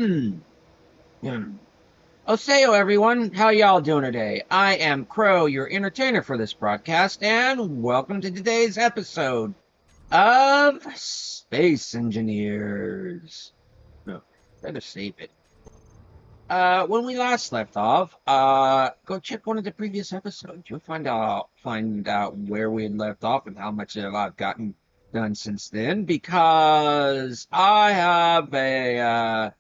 Osayo, everyone. How y'all doing today? I am Crow, your entertainer for this broadcast, and welcome to today's episode of Space Engineers. No, better save it. When we last left off, go check one of the previous episodes. You'll find out where we had left off and how much I've gotten done since then. Because I have a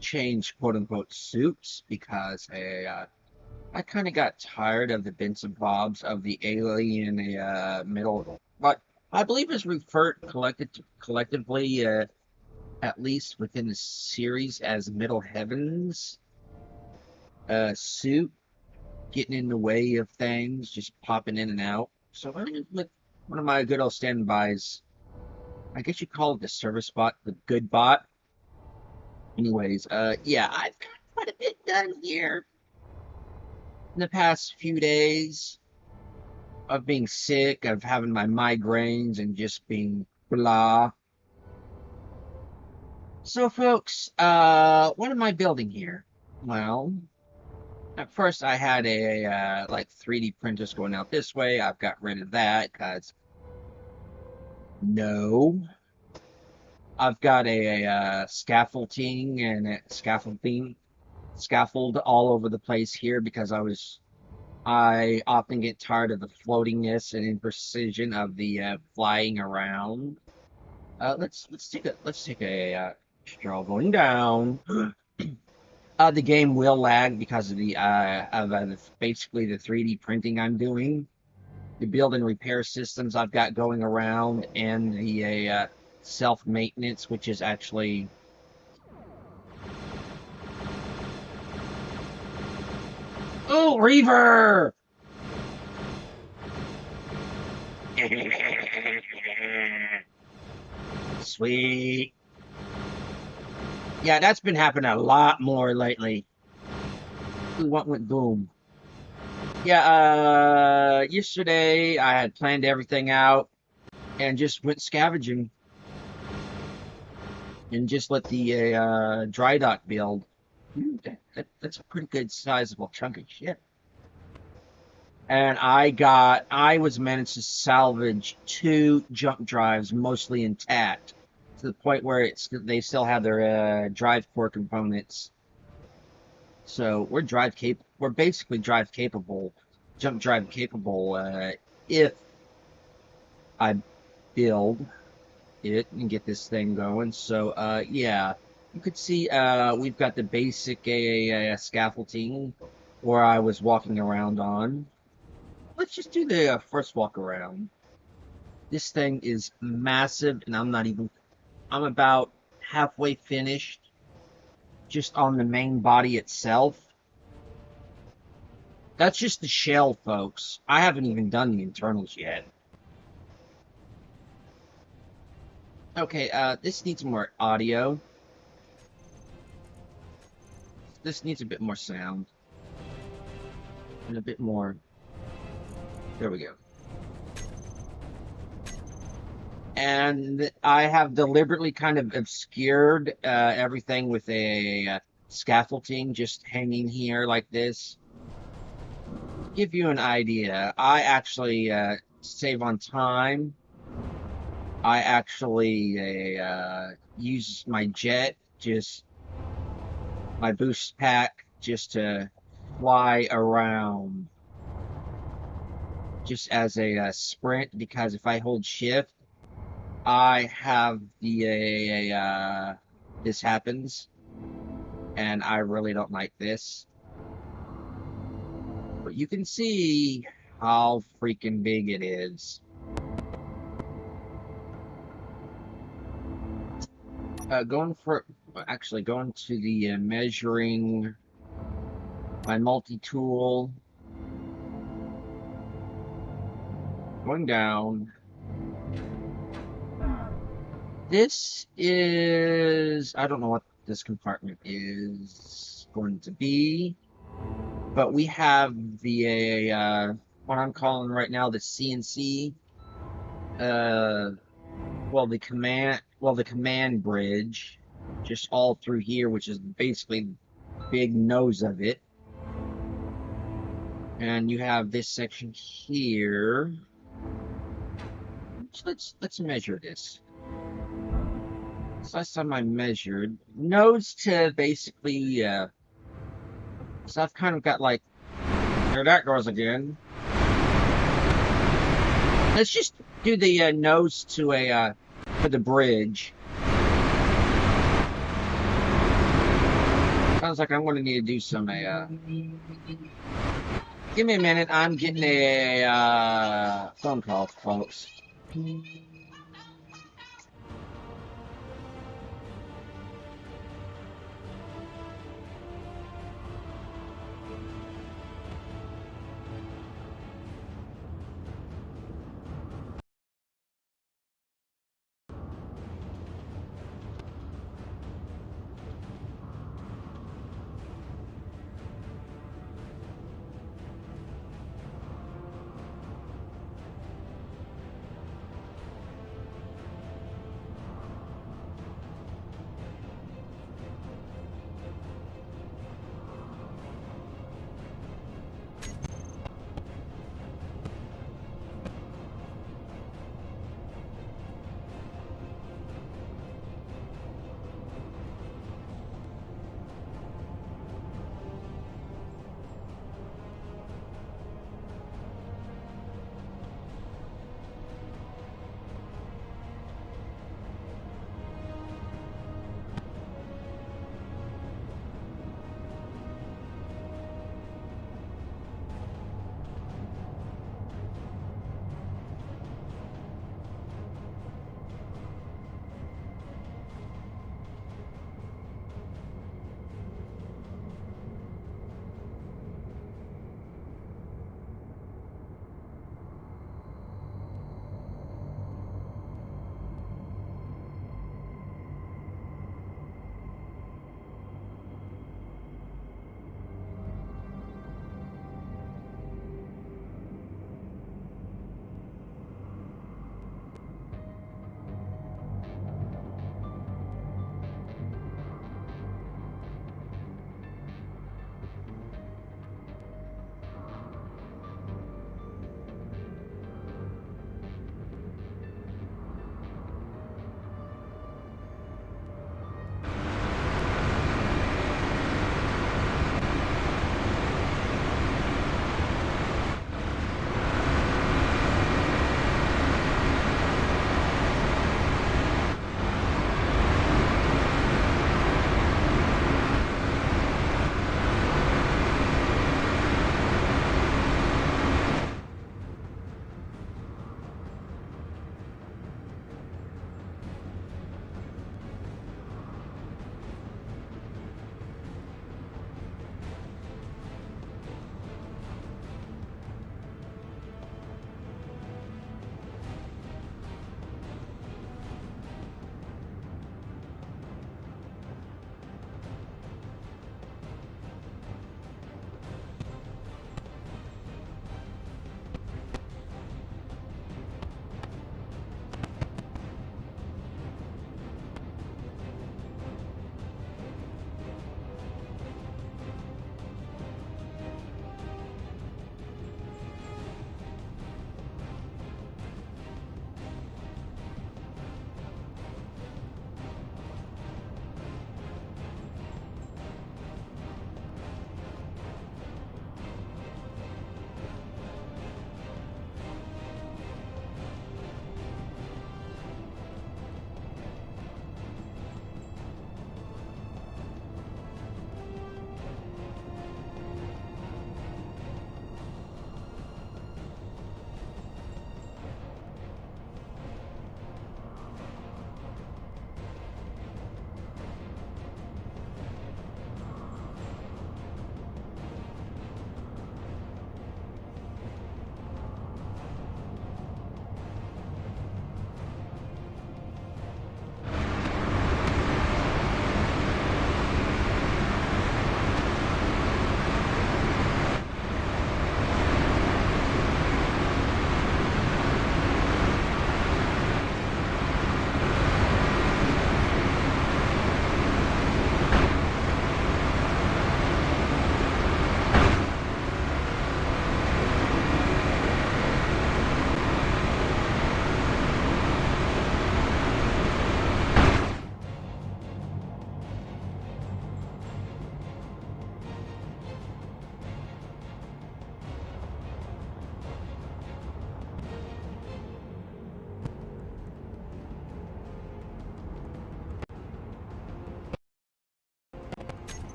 changed quote unquote suits because I kind of got tired of the bits and bobs of the alien middle, but I believe it's referred collectively, at least within the series, as Middle Heavens suit getting in the way of things, just popping in and out. So I mean, with one of my good old standbys, I guess you call it the service bot, the good bot. Anyways, yeah, I've got quite a bit done here in the past few days of being sick, of having my migraines, and just being blah. So, folks, what am I building here? Well, at first I had a like 3D printers going out this way. I've got rid of that because no. I've got a scaffolding and scaffold all over the place here because I often get tired of the floatiness and imprecision of the flying around. Let's take a stroll going down. The game will lag because of basically the 3D printing I'm doing, the build and repair systems I've got going around, and the self maintenance, which is actually Reaver. Sweet. Yeah, that's been happening a lot more lately. What went boom? Yeah, yesterday I had planned everything out and just went scavenging and just let the dry dock build. That's a pretty good sizable chunk of shit. And I was managed to salvage 2 jump drives mostly intact to the point where they still have their drive core components. So we're basically drive capable, jump drive capable, if I build it and get this thing going. So yeah, you could see we've got the basic scaffolding where I was walking around on. Let's just do the first walk around. This thing is massive, and I'm about halfway finished just on the main body itself. That's just the shell, folks. I haven't even done the internals yet. Okay, this needs more audio. This needs a bit more sound. And a bit more. There we go. And I have deliberately kind of obscured everything with a scaffolding just hanging here like this. To give you an idea, I actually save on time. I actually use my jet, just my boost pack, just to fly around, just as a sprint. Because if I hold shift, I have the this happens, and I really don't like this. But you can see how freaking big it is. Going to the measuring, my multi-tool, going down. This is, I don't know what this compartment is going to be, but we have the what I'm calling right now the CNC, the command bridge, just all through here, which is basically the big nose of it. And you have this section here. So let's measure this. So last time I measured nose to basically so I've kind of got like, there that goes again. Let's just do the nose to a for the bridge. Sounds like I'm going to need to do some give me a minute. I'm getting a phone call, folks.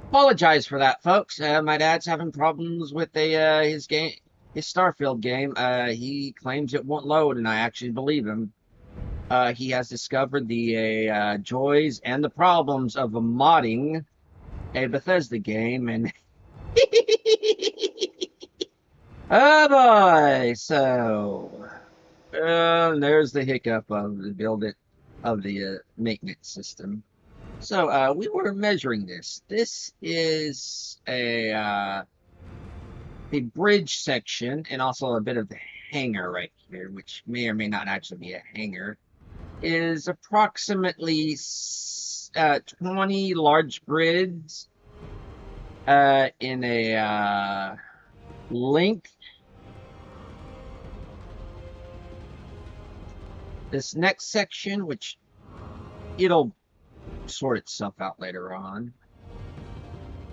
Apologize for that, folks. My dad's having problems with his game, his Starfield game. He claims it won't load, and I actually believe him. He has discovered the joys and the problems of modding a Bethesda game, and oh boy, so there's the hiccup of the build it of the maintenance system. So we were measuring this. This is the bridge section and also a bit of the hangar right here, which may or may not actually be a hangar. Is approximately 20 large grids in a length. This next section, which it'll sort itself out later on,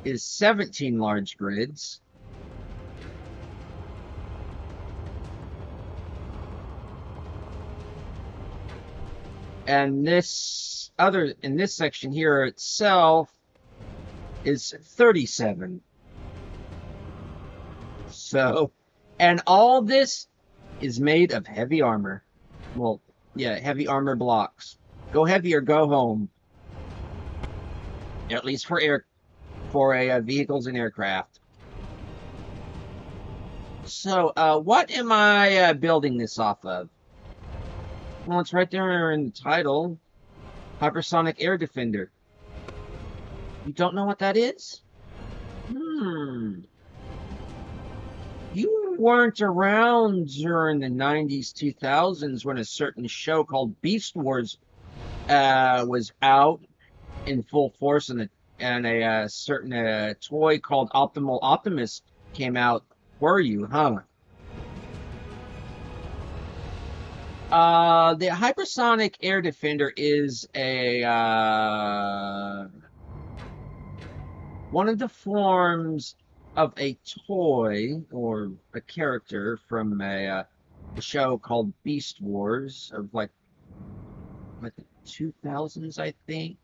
is 17 large grids. And this section here itself is 37. So, and all this is made of heavy armor. Well, yeah, heavy armor blocks. Go heavy or go home. At least for vehicles and aircraft. So, what am I building this off of? Well, it's right there in the title. Hypersonic Air Defender. You don't know what that is? You weren't around during the 90s, 2000s when a certain show called Beast Wars was out in full force, and a certain toy called Optimal Optimus came out. Were you, huh? The Hypersonic Air Defender is a one of the forms of a toy or a character from a show called Beast Wars of like the 2000s, I think,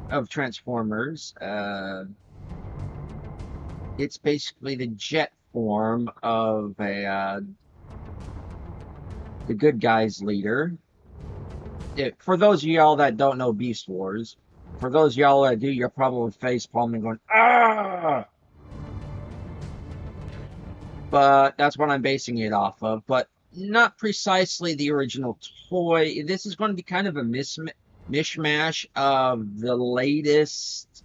of Transformers. It's basically the jet form of the good guy's leader. For those of y'all that don't know Beast Wars, for those of y'all that do, you're probably face palming going, ah! But that's what I'm basing it off of, but not precisely the original toy. This is going to be kind of a mishmash of the latest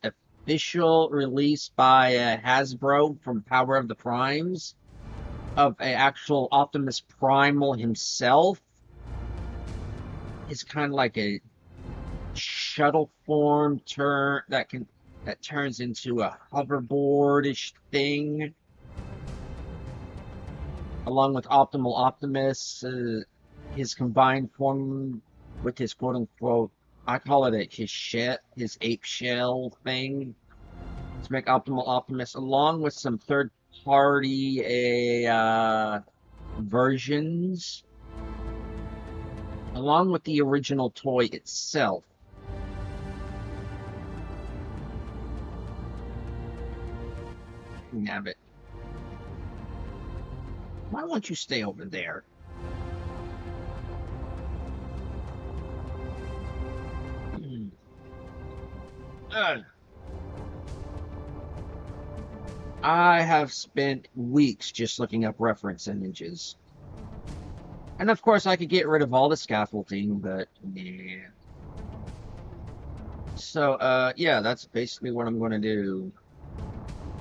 official release by Hasbro from Power of the Primes of an actual Optimus Primal himself. It's kind of like a shuttle form that turns into a hoverboard-ish thing, along with Optimal Optimus, his combined form with his quote-unquote, I call it his ape shell thing, to make Optimal Optimus, along with some third-party versions, along with the original toy itself. Nabbit. Why won't you stay over there? I have spent weeks just looking up reference images. And of course I could get rid of all the scaffolding, but yeah. So, yeah, that's basically what I'm going to do.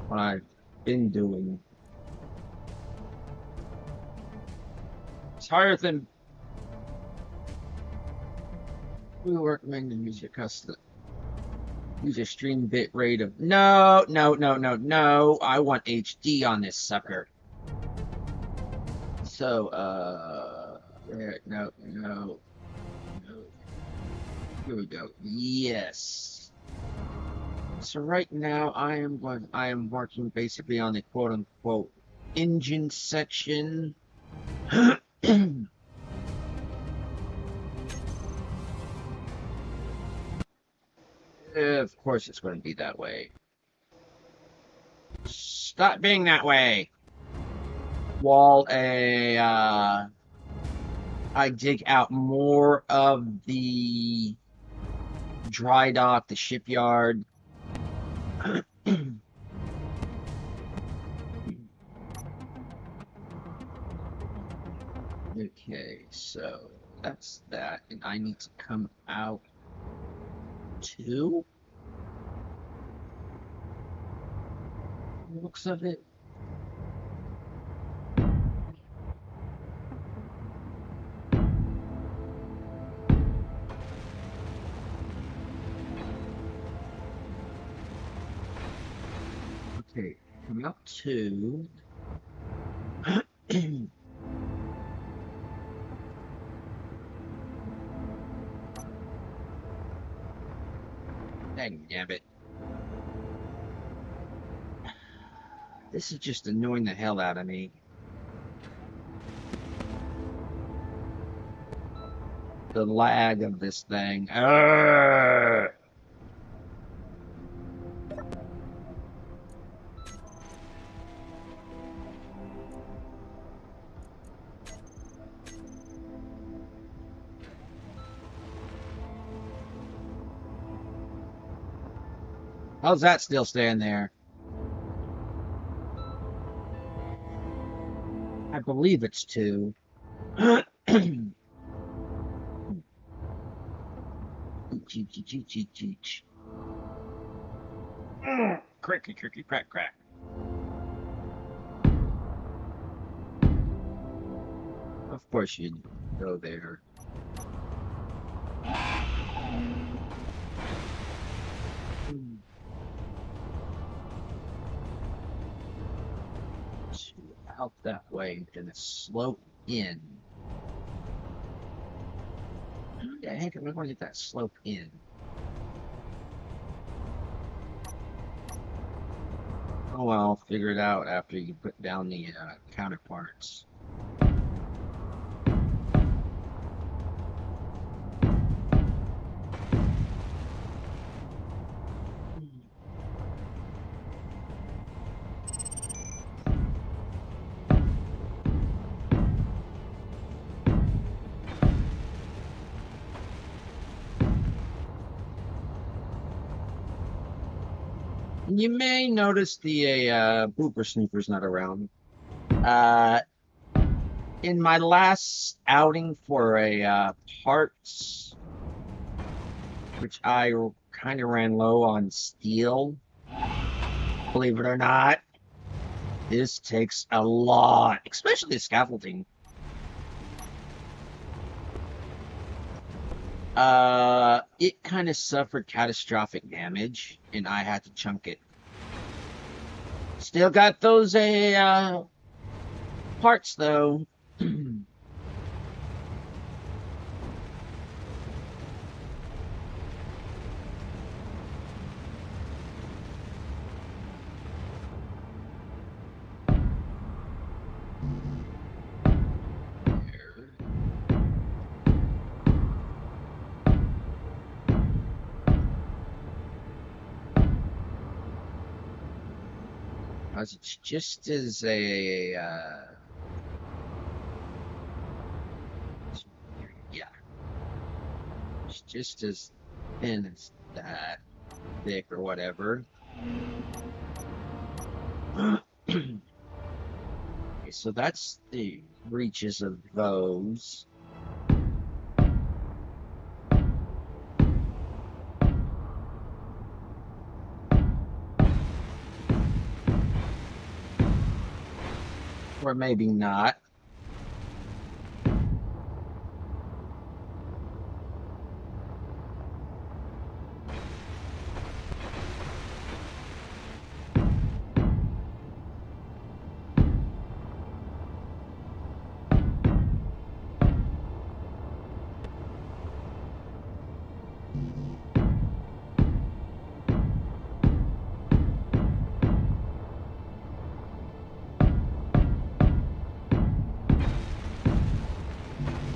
What I've been doing. It's higher than we recommend to use your custom. Use a stream bit rate of no. I want HD on this sucker. So no. Here we go. Yes. So right now I am working basically on the quote unquote engine section. Of course it's going to be that way. Stop being that way. While I dig out more of the dry dock, the shipyard. Okay, so that's that, and I need to come out too. Looks of it. Okay, come out two. Dang nabbit. This is just annoying the hell out of me. The lag of this thing. Arrgh! How's that still staying there? I believe it's two. Cricky, cricky, crack, crack. Of course you'd go there. Out that way, then a slope in. Yeah, heck, we're going to get that slope in. Oh well, I'll figure it out after you put down the counterparts. You may notice the Booper Snoopers not around. In my last outing for a parts, which I kind of ran low on steel, believe it or not, this takes a lot, especially the scaffolding. It kind of suffered catastrophic damage, and I had to chunk it. Still got those parts though. Because it's just as yeah, it's just as thin as that, thick or whatever. Okay, so that's the reaches of those. Or maybe not.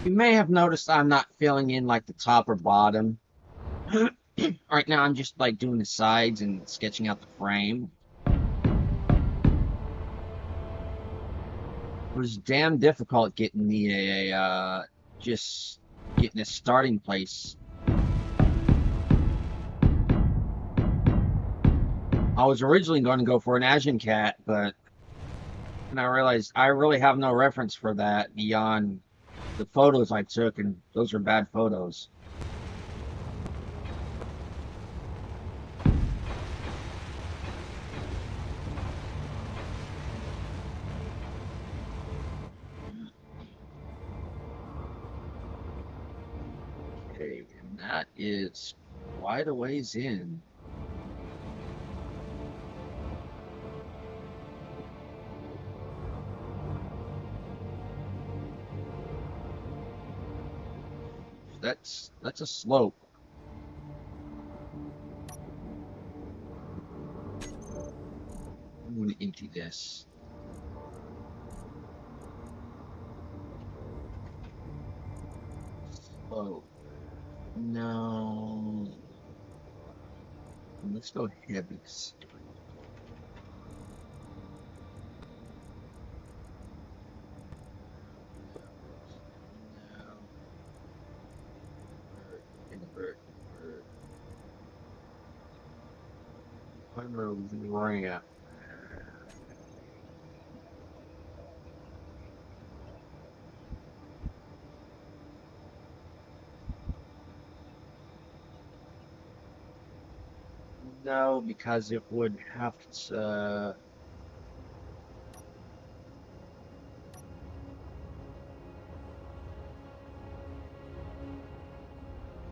You may have noticed I'm not filling in like the top or bottom. Right now, I'm just like doing the sides and sketching out the frame. It was damn difficult getting the just getting a starting place. I was originally going to go for an Asian cat, but and I realized I really have no reference for that beyond the photos I took, and those are bad photos. Okay, and that is quite a ways in. That's a slope. I'm going to empty this. Slope. No. Let's go heavies. No. Invert, invert. Primary ramp. No, because it would have to.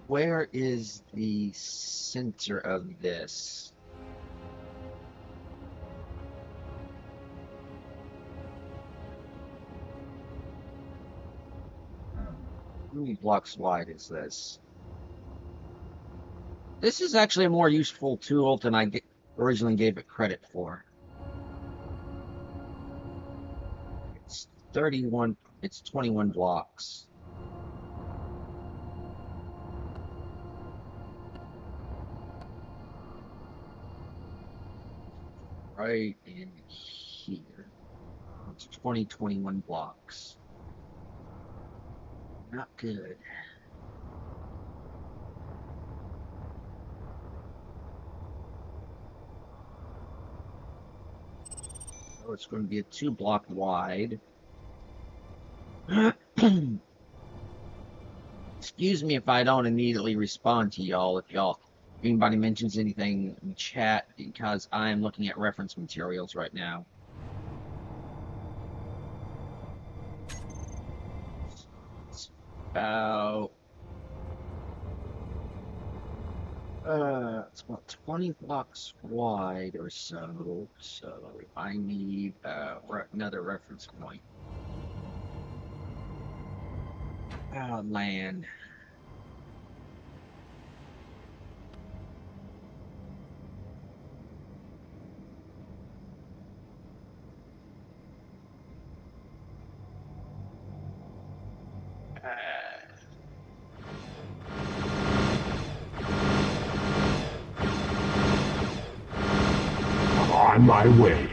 Where is the center of this? How many blocks wide is this? This is actually a more useful tool than originally gave it credit for. It's 31, it's 21 blocks. Right in here. It's 21 blocks. Not good. So it's going to be a 2 block wide. Excuse me if I don't immediately respond to y'all, if anybody mentions anything in chat, because I'm looking at reference materials right now. It's about it's about 20 blocks wide or so. So I need another reference point. Land. On my way.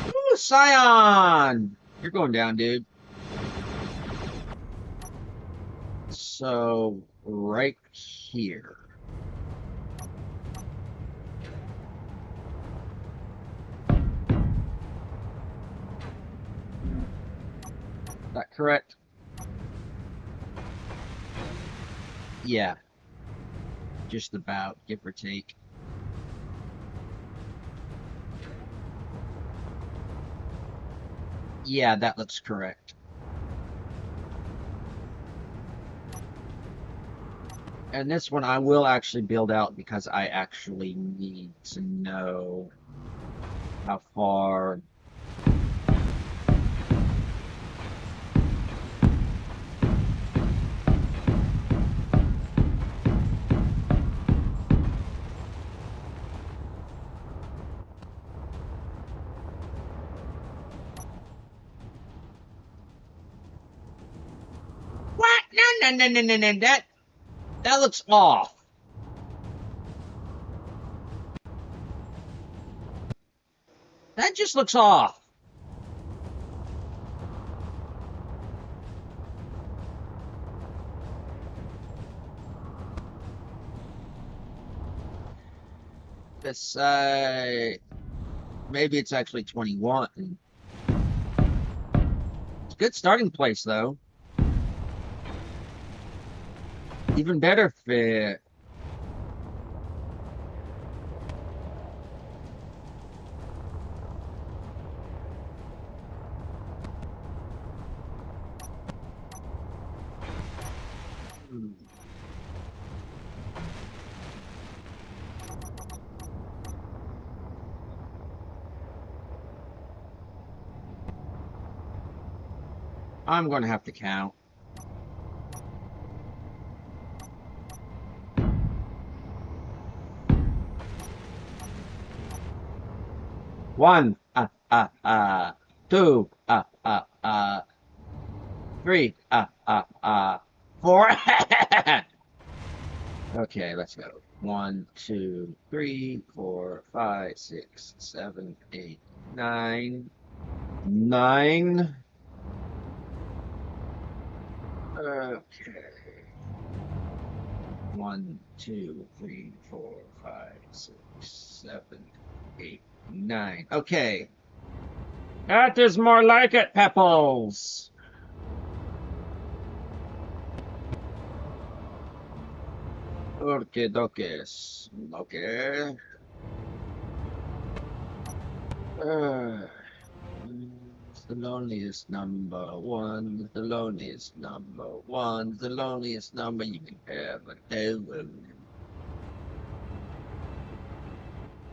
Ooh, Scion! You're going down, dude. So, right here. Is that correct? Yeah. Just about, give or take. Yeah, that looks correct. And this one I will actually build out because I actually need to know how far. What? No, no, no, no, no, no. That looks off. That just looks off. This, maybe it's actually 21. It's a good starting place, though. Even better fit. I'm going to have to count. One, two, three, four. Okay, let's go. 1, 2, 3, 4, 5, 6, 7, 8, 9. 9. Okay. 1, 2, 3, 4, 5, 6, 7, 8, 9. Okay. That is more like it, Pepples. Okay, dokes. Okay. The loneliest number one, the loneliest number one, the loneliest number you can ever do.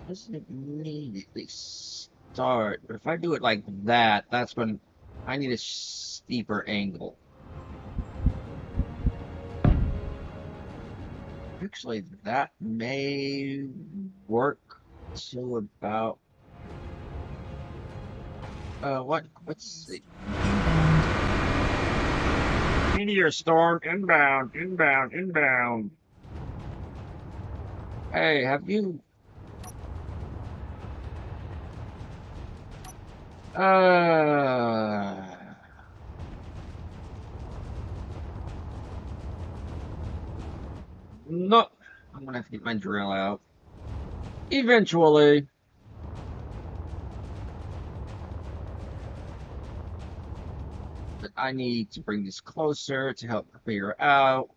Doesn't immediately start, but if I do it like that, that's when I need a steeper angle. Actually, that may work to about what's the meteor storm inbound, inbound, inbound. Hey, have you no, I'm gonna have to get my drill out. Eventually. But I need to bring this closer to help figure out.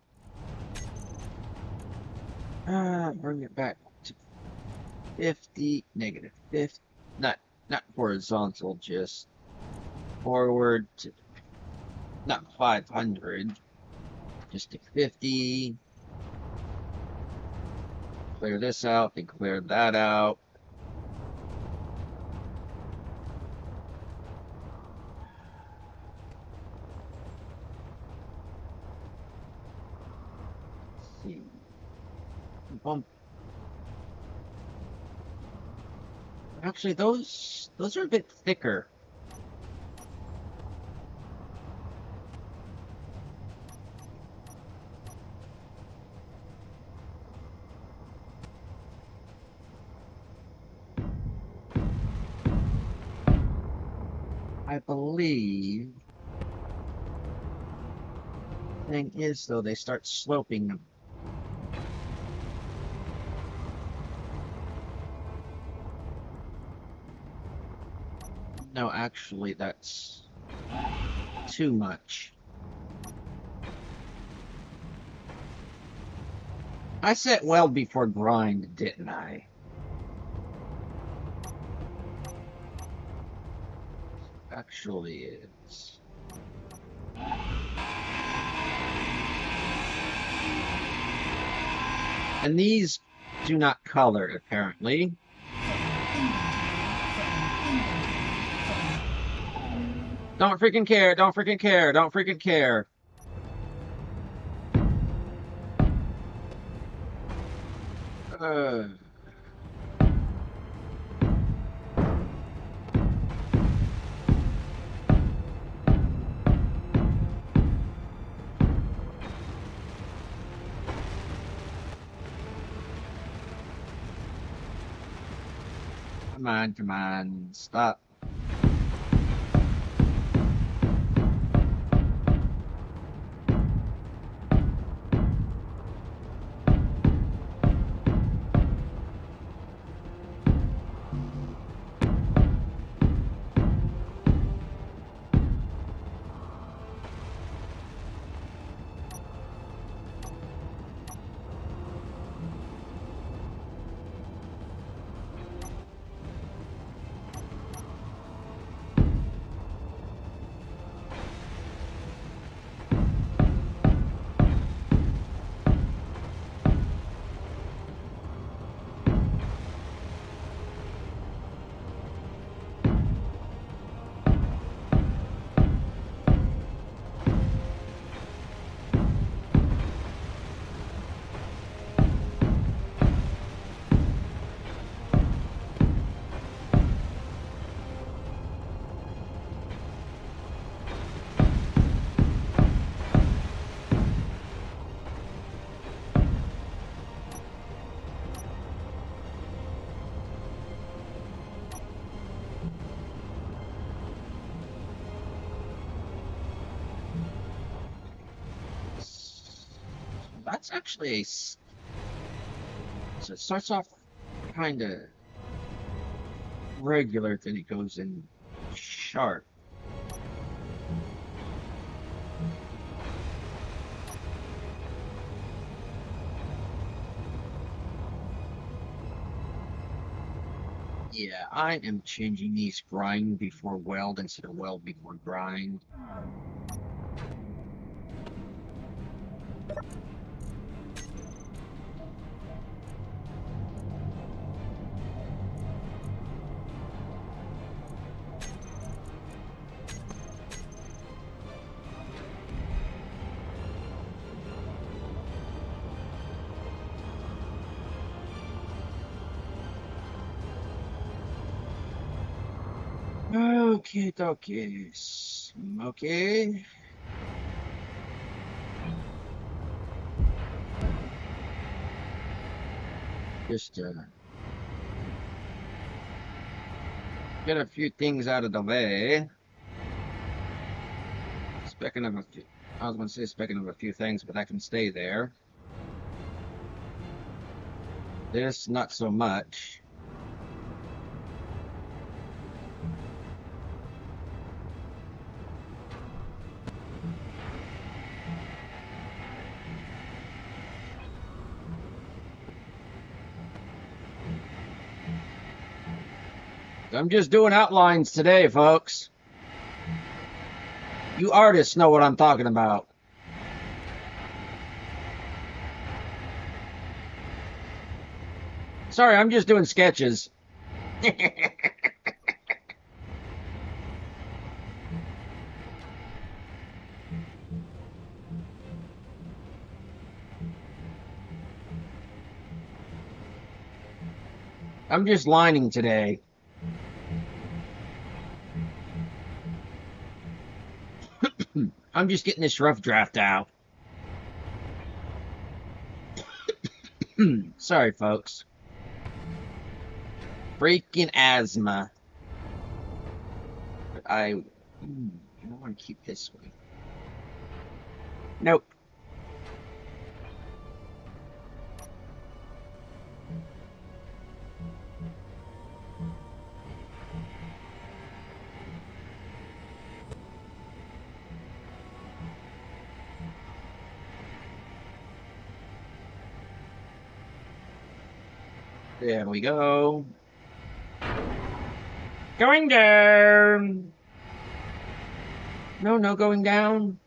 Bring it back to 50, negative 50. Not horizontal, just forward to not 500, just to 50. Clear this out, then clear that out. Let's see. Bump. Actually, those are a bit thicker. I believe. Thing is, though, they start sloping them. No, actually, that's too much. I said well before grind, didn't I? Actually, it's... And these do not color, apparently. Don't freaking care, don't freaking care, don't freaking care. Come on, come on. Stop. That's actually so it starts off kind of regular, then it goes in sharp. Yeah, I am changing these grind before weld instead of weld before grind. Okay, okay, okay. Just get a few things out of the way. Speaking of a few, I was going to say speaking of a few things, but I can stay there. This, not so much. I'm just doing outlines today, folks. You artists know what I'm talking about. Sorry, I'm just doing sketches. I'm just lining today. I'm just getting this rough draft out. Sorry, folks. Freaking asthma. But I want to keep this one. Nope. There we go. Going down. No, no going down.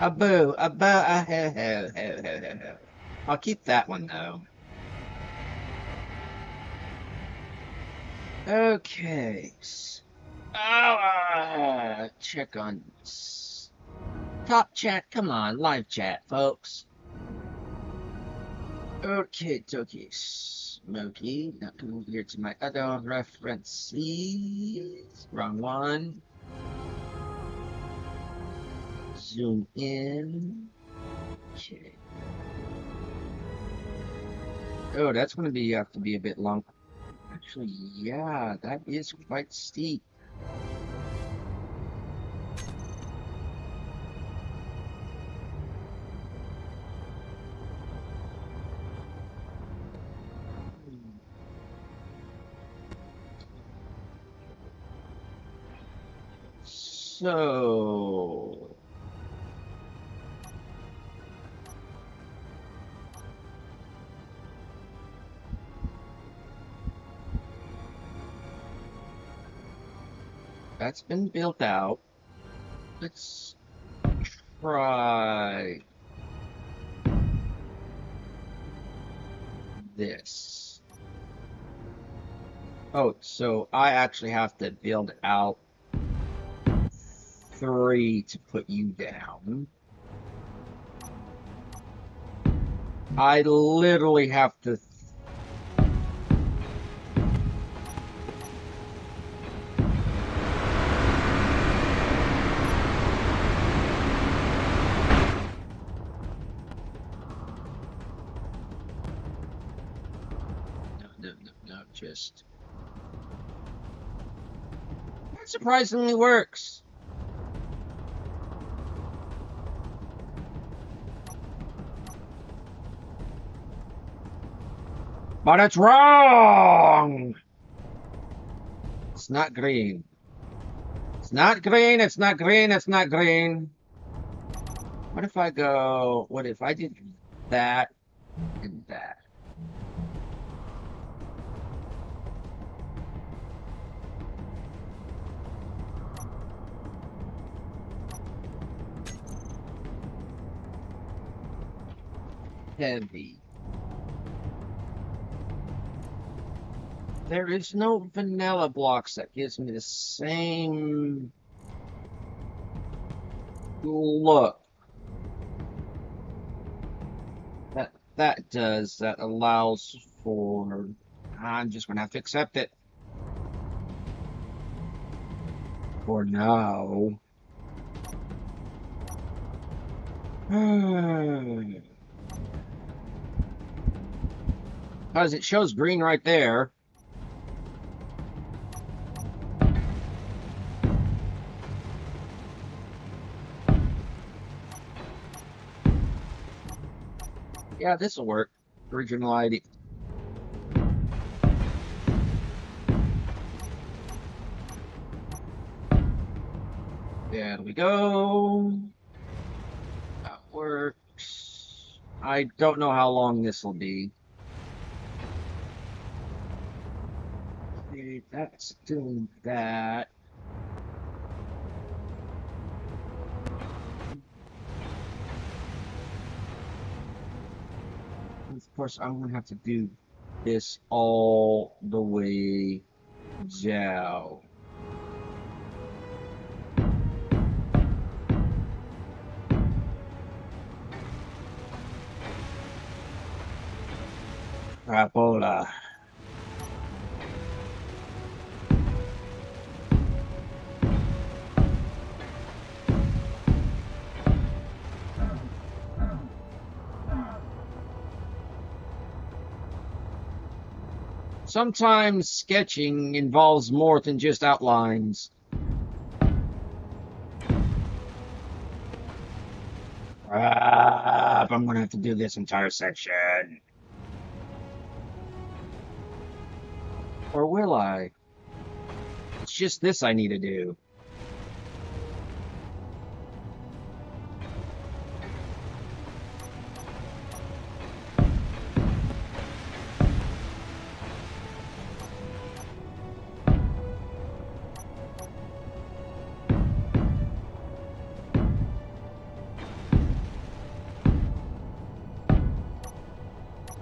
A boo, a boo, a ho, ho, ho, ho, ho, ho. I'll keep that one though. Okay. Check on top chat. Come on, live chat, folks. Okay, dokie. Smoky. Now come over here to my other references. Wrong one. Zoom in. Okay. Oh, that's going to be have to be a bit long. Actually, yeah, that is quite steep. So, that's been built out. Let's try this. Oh, so I actually have to build out 3 to put you down. I literally have to. No, just. That surprisingly works. But it's wrong! It's not green. It's not green, it's not green, it's not green. What if I go... What if I did that and that? Heavy. There is no vanilla blocks that gives me the same look. That does. That allows for... I'm just gonna have to accept it. For now. Because it shows green right there. Yeah, this will work. Original ID. There we go. That works. I don't know how long this will be. Okay, that's doing that. Of course, I'm going to have to do this all the way down. Crapola. Sometimes sketching involves more than just outlines. I'm gonna have to do this entire section. Or will I? It's just this I need to do.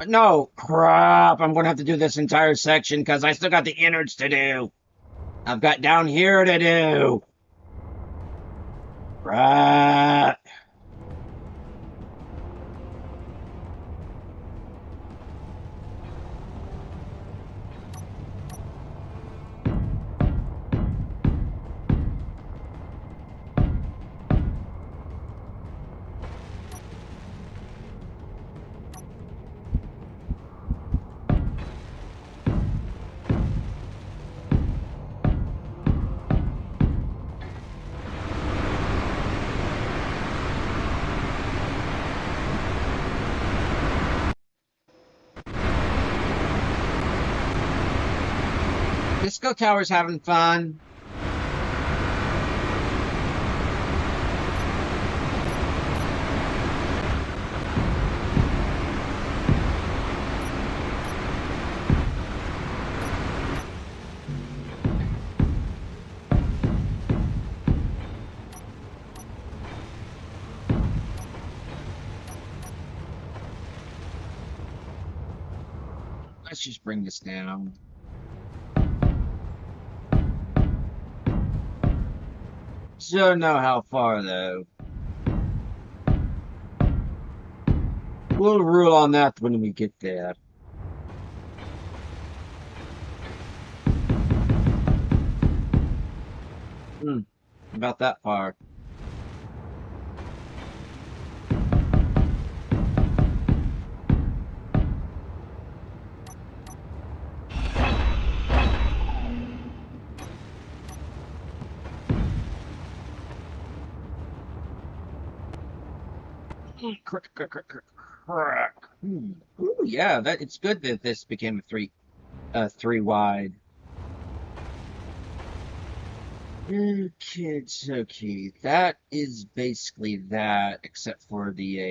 No, crap. I'm going to have to do this entire section because I still got the innards to do. I've got down here to do. Crap. Disco Tower's having fun. Let's just bring this down. Don't know how far though. We'll rule on that when we get there. About that far. Crack. Ooh, yeah, that it's good that this became a three wide. Okay, that is basically that, except for the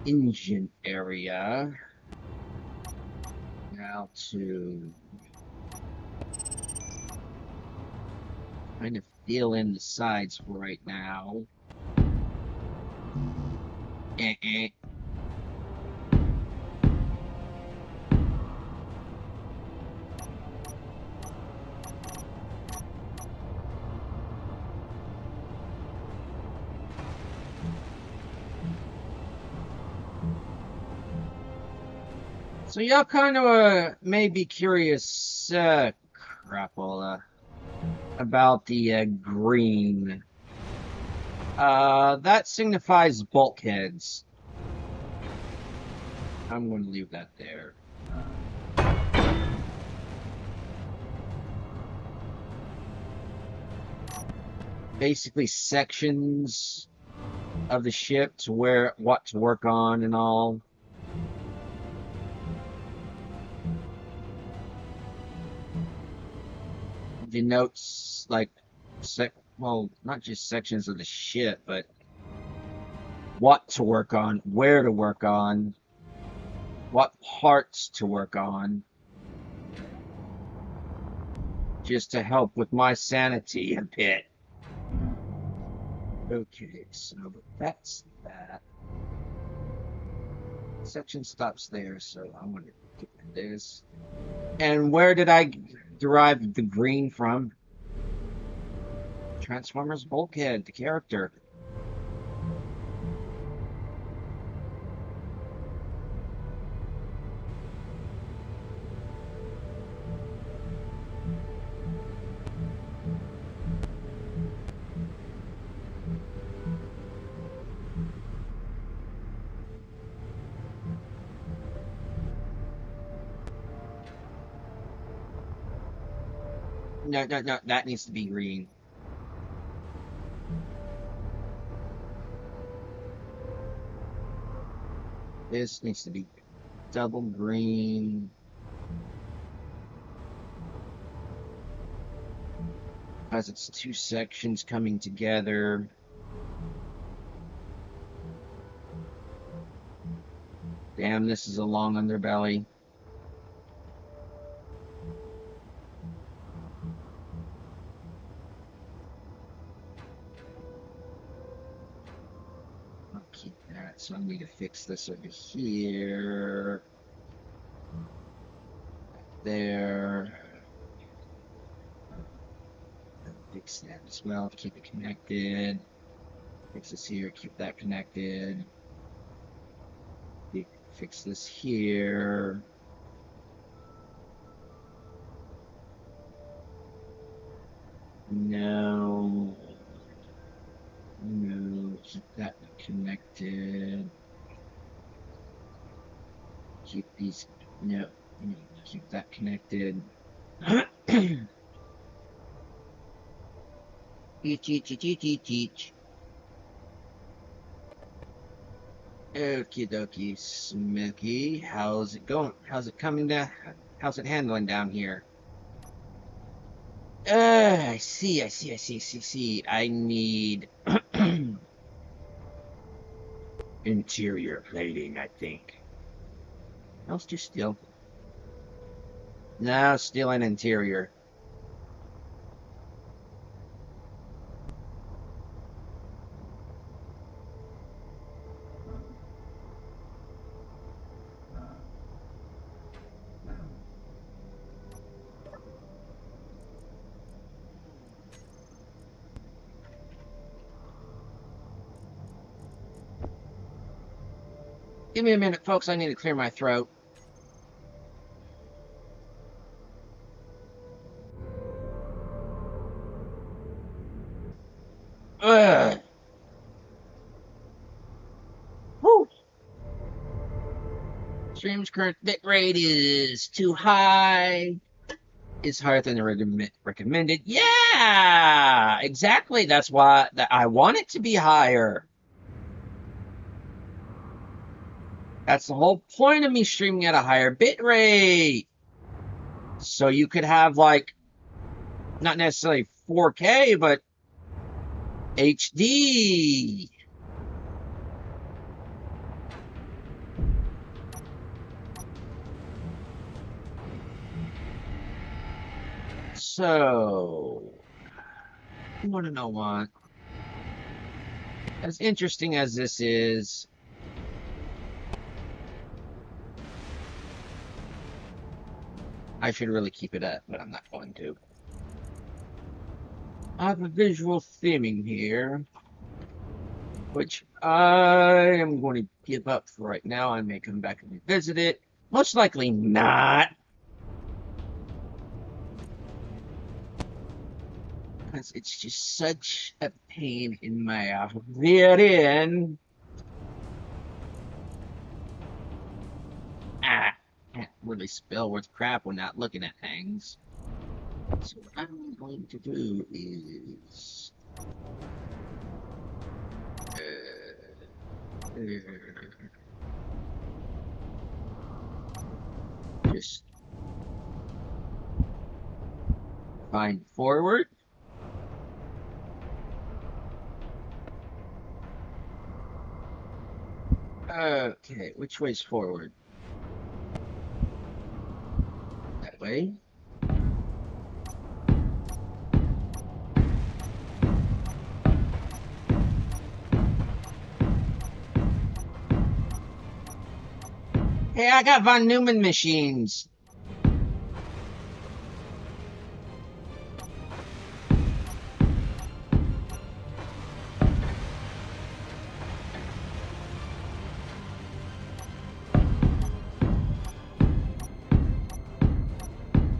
engine area. Now to kind of fill in the sides for right now. So y'all kind of may be curious, crapola, about the green. That signifies bulkheads. I'm going to leave that there. Basically sections of the ship to where what to work on and all. Denotes like well, not just sections of the ship, but what to work on, where to work on, what parts to work on, just to help with my sanity a bit. Okay, so that's that. Section stops there, so I'm going to get this. And where did I derive the green from? Transformers Bulkhead, the character. No, that needs to be green. This needs to be double green. Because it's two sections coming together. Damn, this is a long underbelly. I'll keep that. So I need to fix this over here. There. Fix that as well. Keep it connected. Fix this here. Keep that connected. Fix this here. No. No. Keep that connected. Keep these. No. Keep that connected. Teach. Okie dokie, Smithy. How's it going? How's it coming down? How's it handling down here? I see. I need interior plating, I think. No, it's just steel. No, steel and interior. Give me a minute, folks. I need to clear my throat. Ugh. Whew. Stream's current bit rate is too high. It's higher than the recommended. Yeah, exactly. That's why I want it to be higher. That's the whole point of me streaming at a higher bit rate. So you could have, like, not necessarily 4K, but HD. So, you want to know what? As interesting as this is, I should really keep it up, but I'm not going to. I have a visual theming here, which I am going to give up for right now. I may come back and revisit it. Most likely not. Because it's just such a pain in my rear end. Can't really spell worth crap when not looking at things. So what I'm going to do is just find forward. Okay, which way's forward? That way. Hey, I got von Neumann machines.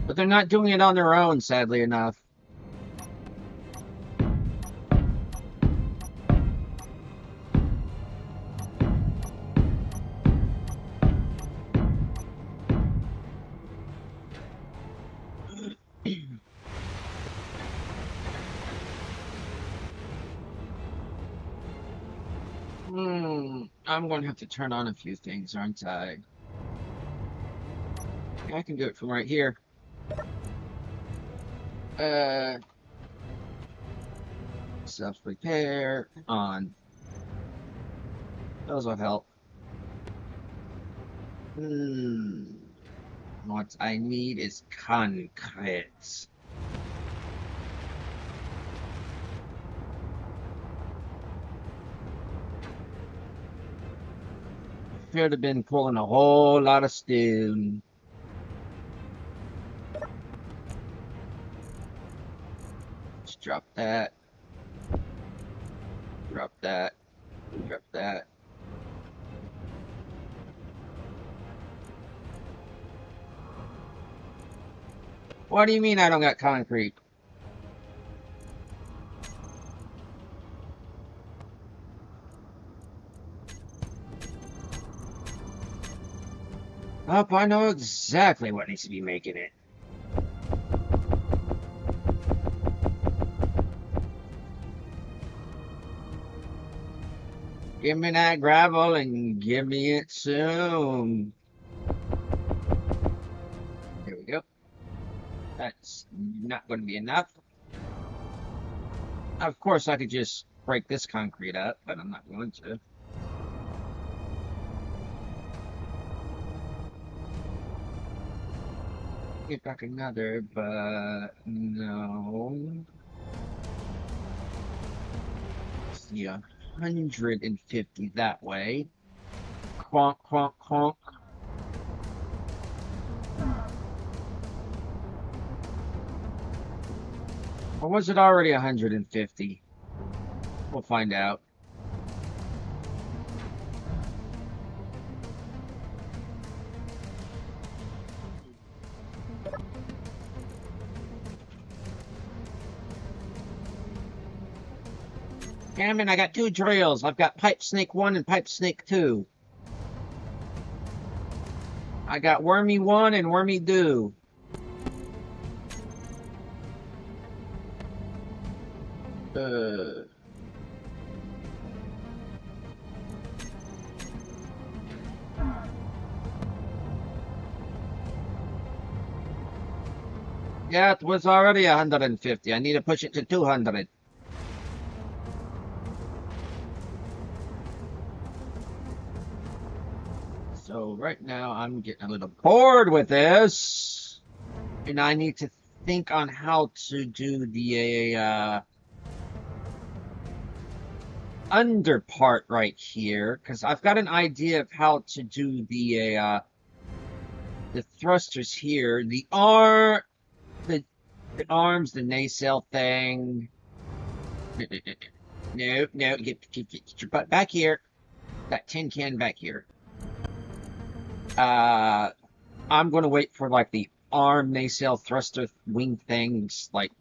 But they're not doing it on their own, sadly enough. I'm going to have to turn on a few things, aren't I? I can do it from right here. Self-repair on. Those will help. What I need is concrete. Should have been pulling a whole lot of steam. Just drop that. Drop that. Drop that. What do you mean I don't got concrete? Up, I know exactly what needs to be making it. Give me that gravel and give me it soon. There we That's not going to be enough. Of course, I could just break this concrete up, but I'm not going to. Get back another, but no. See, 150 that way. Clonk, clonk, clonk. Or was it already 150? We'll find out. Damn it, I got two drills. I've got Pipe Snake 1 and Pipe Snake 2. I got Wormy 1 and Wormy 2. Yeah, it was already 150. I need to push it to 200. So right now I'm getting a little bored with this. And I need to think on how to do the under part right here, because I've got an idea of how to do the thrusters here. The arms, the nacelle thing. No, get your butt back here. That tin can back here. I'm gonna wait for like the arm nacelle thruster wing things, like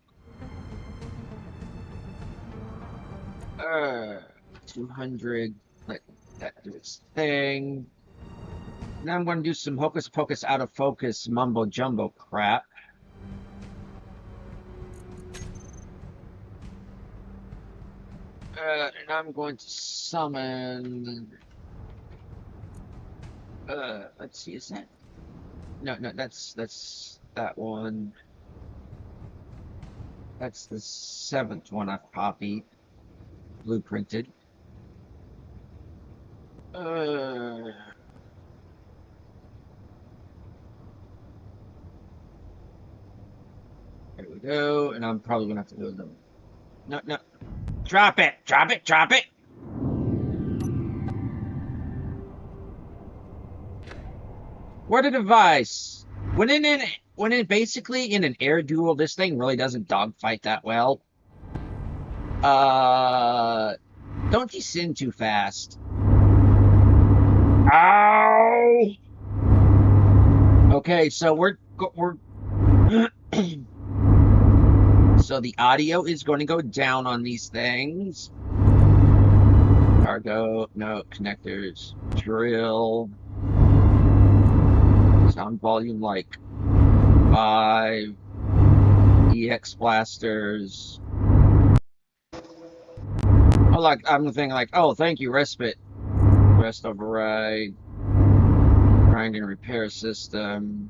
200. Let that do its thing. Now I'm gonna do some hocus pocus out of focus mumbo jumbo crap. And I'm going to summon. Let's see, is that? No, that's that one. That's the 7th one I've copied, blueprinted. There we go, and I'm probably gonna have to do them. No, drop it, drop it, drop it. What a device! When basically in an air duel, this thing really doesn't dogfight that well. Don't descend too fast. Ow! Okay, so we're so the audio is going to go down on these things. Cargo, no, connectors, drill. Sound volume like 5. EX blasters. Oh, like I'm thinking like, oh, thank you, respite. Rest override. Grind and repair system.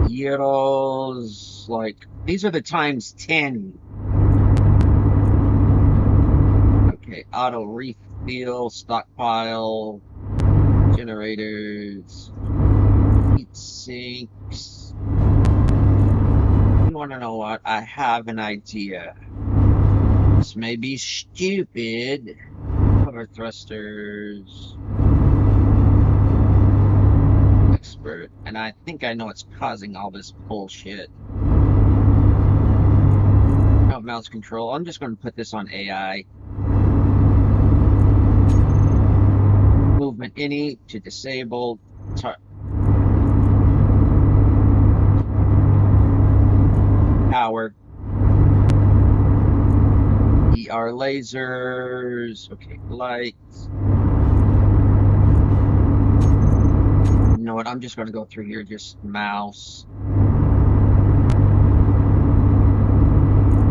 Gyros, like these are the times 10. Okay, auto refuel, stockpile, generators, heat sinks. You want to know what? I have an idea. This may be stupid. Cover thrusters. Expert. And I think I know what's causing all this bullshit. Oh, mouse control. I'm just going to put this on AI. Movement any to disabled. Power. ER lasers. Okay, lights. You know what? I'm just going to go through here. Just mouse.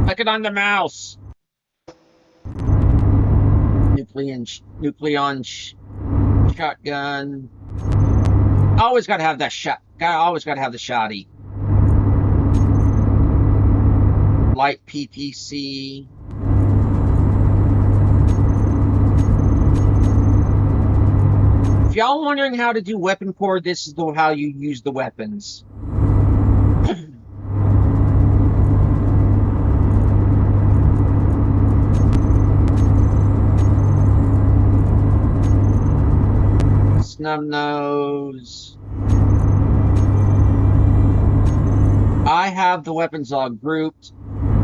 Click it on the mouse. Nucleon Shotgun. Always gotta have that shot. Always gotta have the shotty. Light PPC. If y'all wondering how to do weapon core, this is how you use the weapons. Snub-nose. I have the weapons all grouped.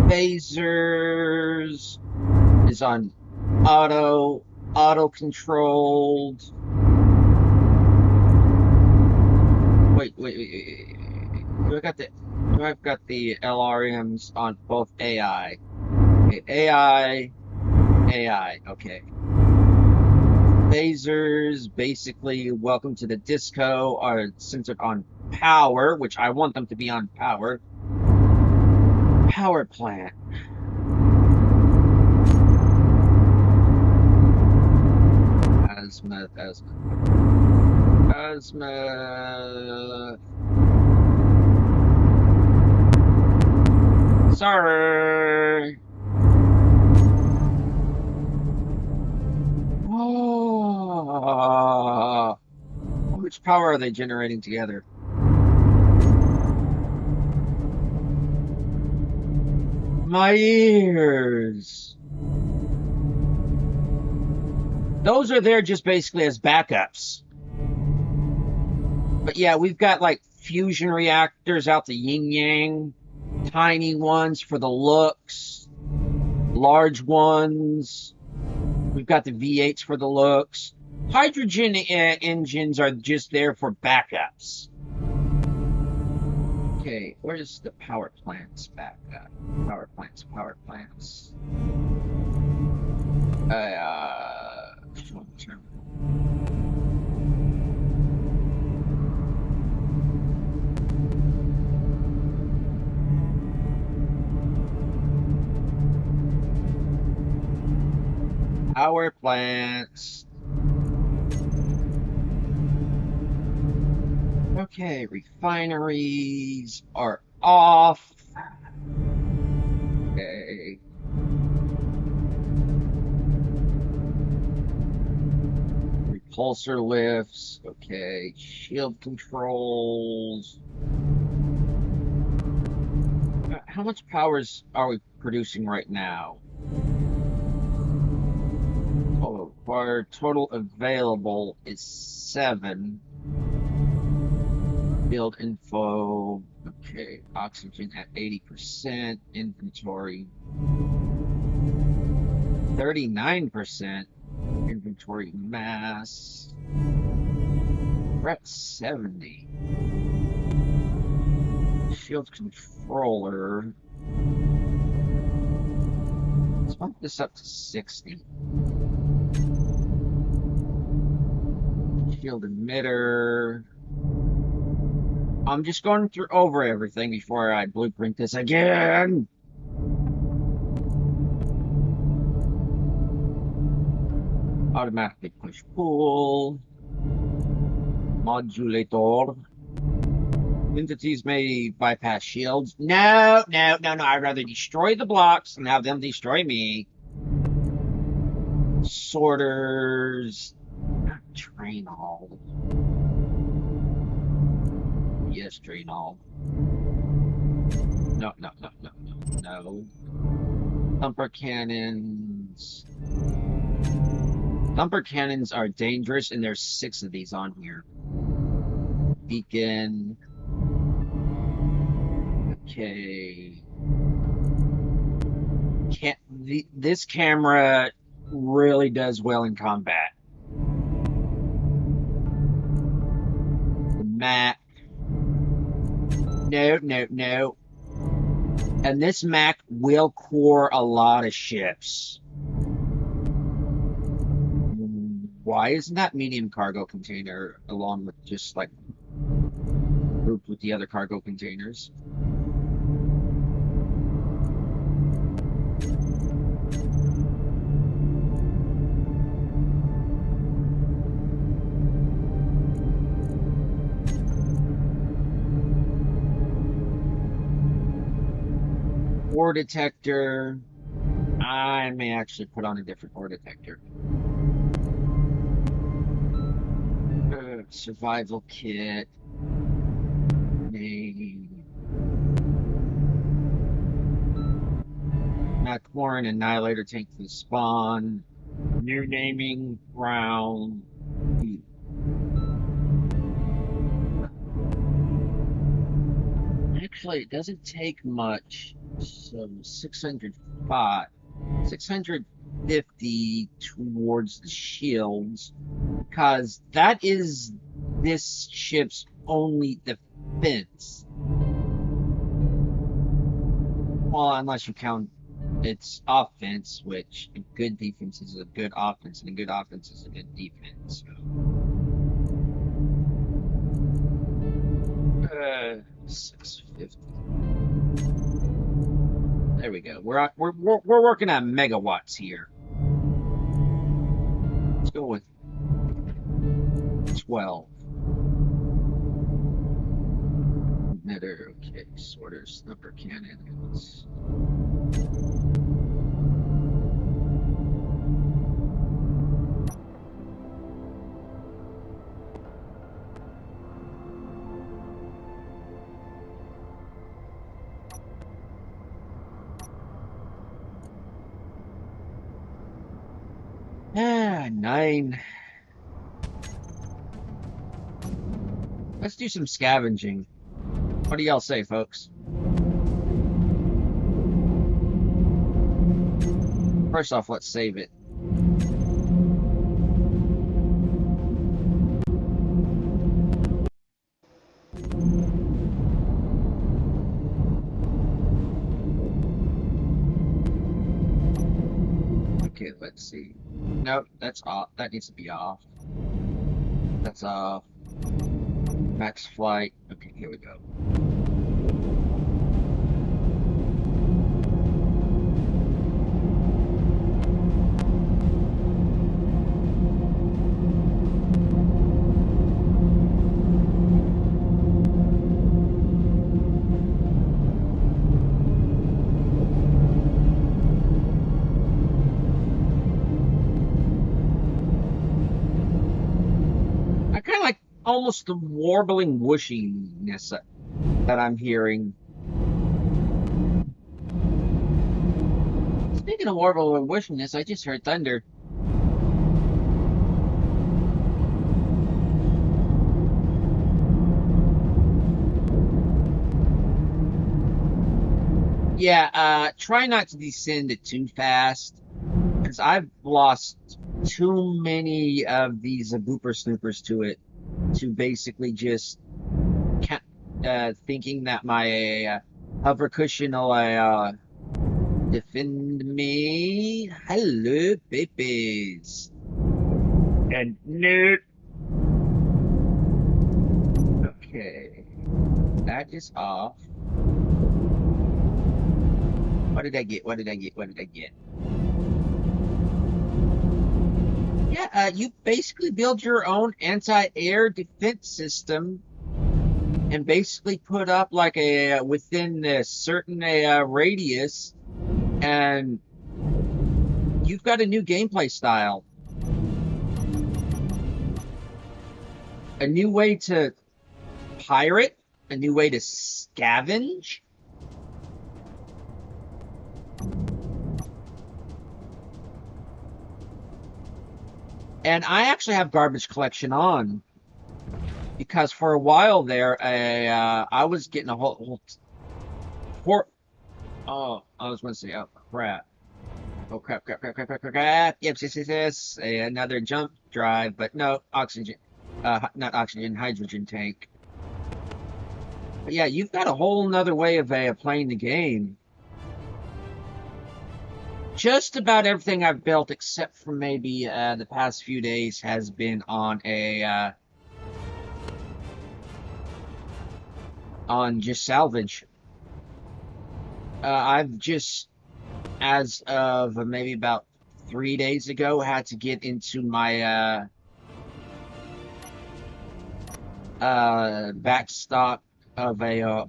Phasers is on auto-controlled. Wait. I've got the LRMs on both AI. Okay, AI. Okay. Phasers, basically, welcome to the disco, are centered on power, which I want them to be on power. Power plant. Asthma. Sorry. Oh, how much power are they generating together? My ears. Those are there just basically as backups. But yeah, we've got like fusion reactors out the yin yang, tiny ones for the looks, large ones. We've got the V8s for the looks. Hydrogen engines are just there for backups. Okay, where's the power plants backup? Power plants. Short-term. Power plants. Okay, refineries are off. Okay. Repulsor lifts. Okay. Shield controls. How much powers are we producing right now? Total required. Total available is 7. Build info. Okay. Oxygen at 80%. Inventory. 39%. Inventory mass. We're at 70. Shield controller. Let's bump this up to 60. Shield emitter. I'm just going over everything before I blueprint this again. Automatically push pull. Modulator. Entities may bypass shields. No. I'd rather destroy the blocks and have them destroy me. Sorters. Train all. Yes, train all. No. Thumper cannons. Thumper cannons are dangerous, and there's 6 of these on here. Beacon. Okay. This camera really does well in combat. The Mac. No. And this Mac will core a lot of ships. Why isn't that medium cargo container along with just like grouped with the other cargo containers? ore detector. I may actually put on a different ore detector. Survival kit. Name. Maclaurin Annihilator tank for the spawn. New naming round. Actually, it doesn't take much. So 605. 650 towards the shields. Because that is this ship's only defense. Well, unless you count its offense, which a good defense is a good offense, and a good offense is a good defense. So. 650. There we go. We're working on megawatts here. Let's go with 12. Emitter, okay, sorters, snubber cannons. Ah, 9. Let's do some scavenging. What do y'all say, folks? First off, let's save it. Okay, let's see. Nope, that's off. That needs to be off. That's off. Max flight. Okay, here we go. I kind of like almost the warbling whooshiness that I'm hearing. Speaking of warbling whooshiness, I just heard thunder. Yeah, try not to descend it too fast, because I've lost too many of these booper snoopers to it to basically just thinking that my hover cushion will defend me. Hello, babies. And nope. Okay, that is off. What did I get? What did I get? What did I get? Yeah, you basically build your own anti-air defense system and basically put up like a within a certain radius, and you've got a new gameplay style, a new way to pirate, a new way to scavenge. And I actually have garbage collection on because for a while there, I was getting a whole oh, I was going to say, oh crap, oh crap, crap, crap, crap, crap, crap, crap. Yes. Another jump drive, but no oxygen, not oxygen, hydrogen tank. But yeah, you've got a whole nother way of playing the game. Just about everything I've built, except for maybe the past few days, has been on a on just salvage. I've just, as of maybe about 3 days ago, had to get into my backstock of a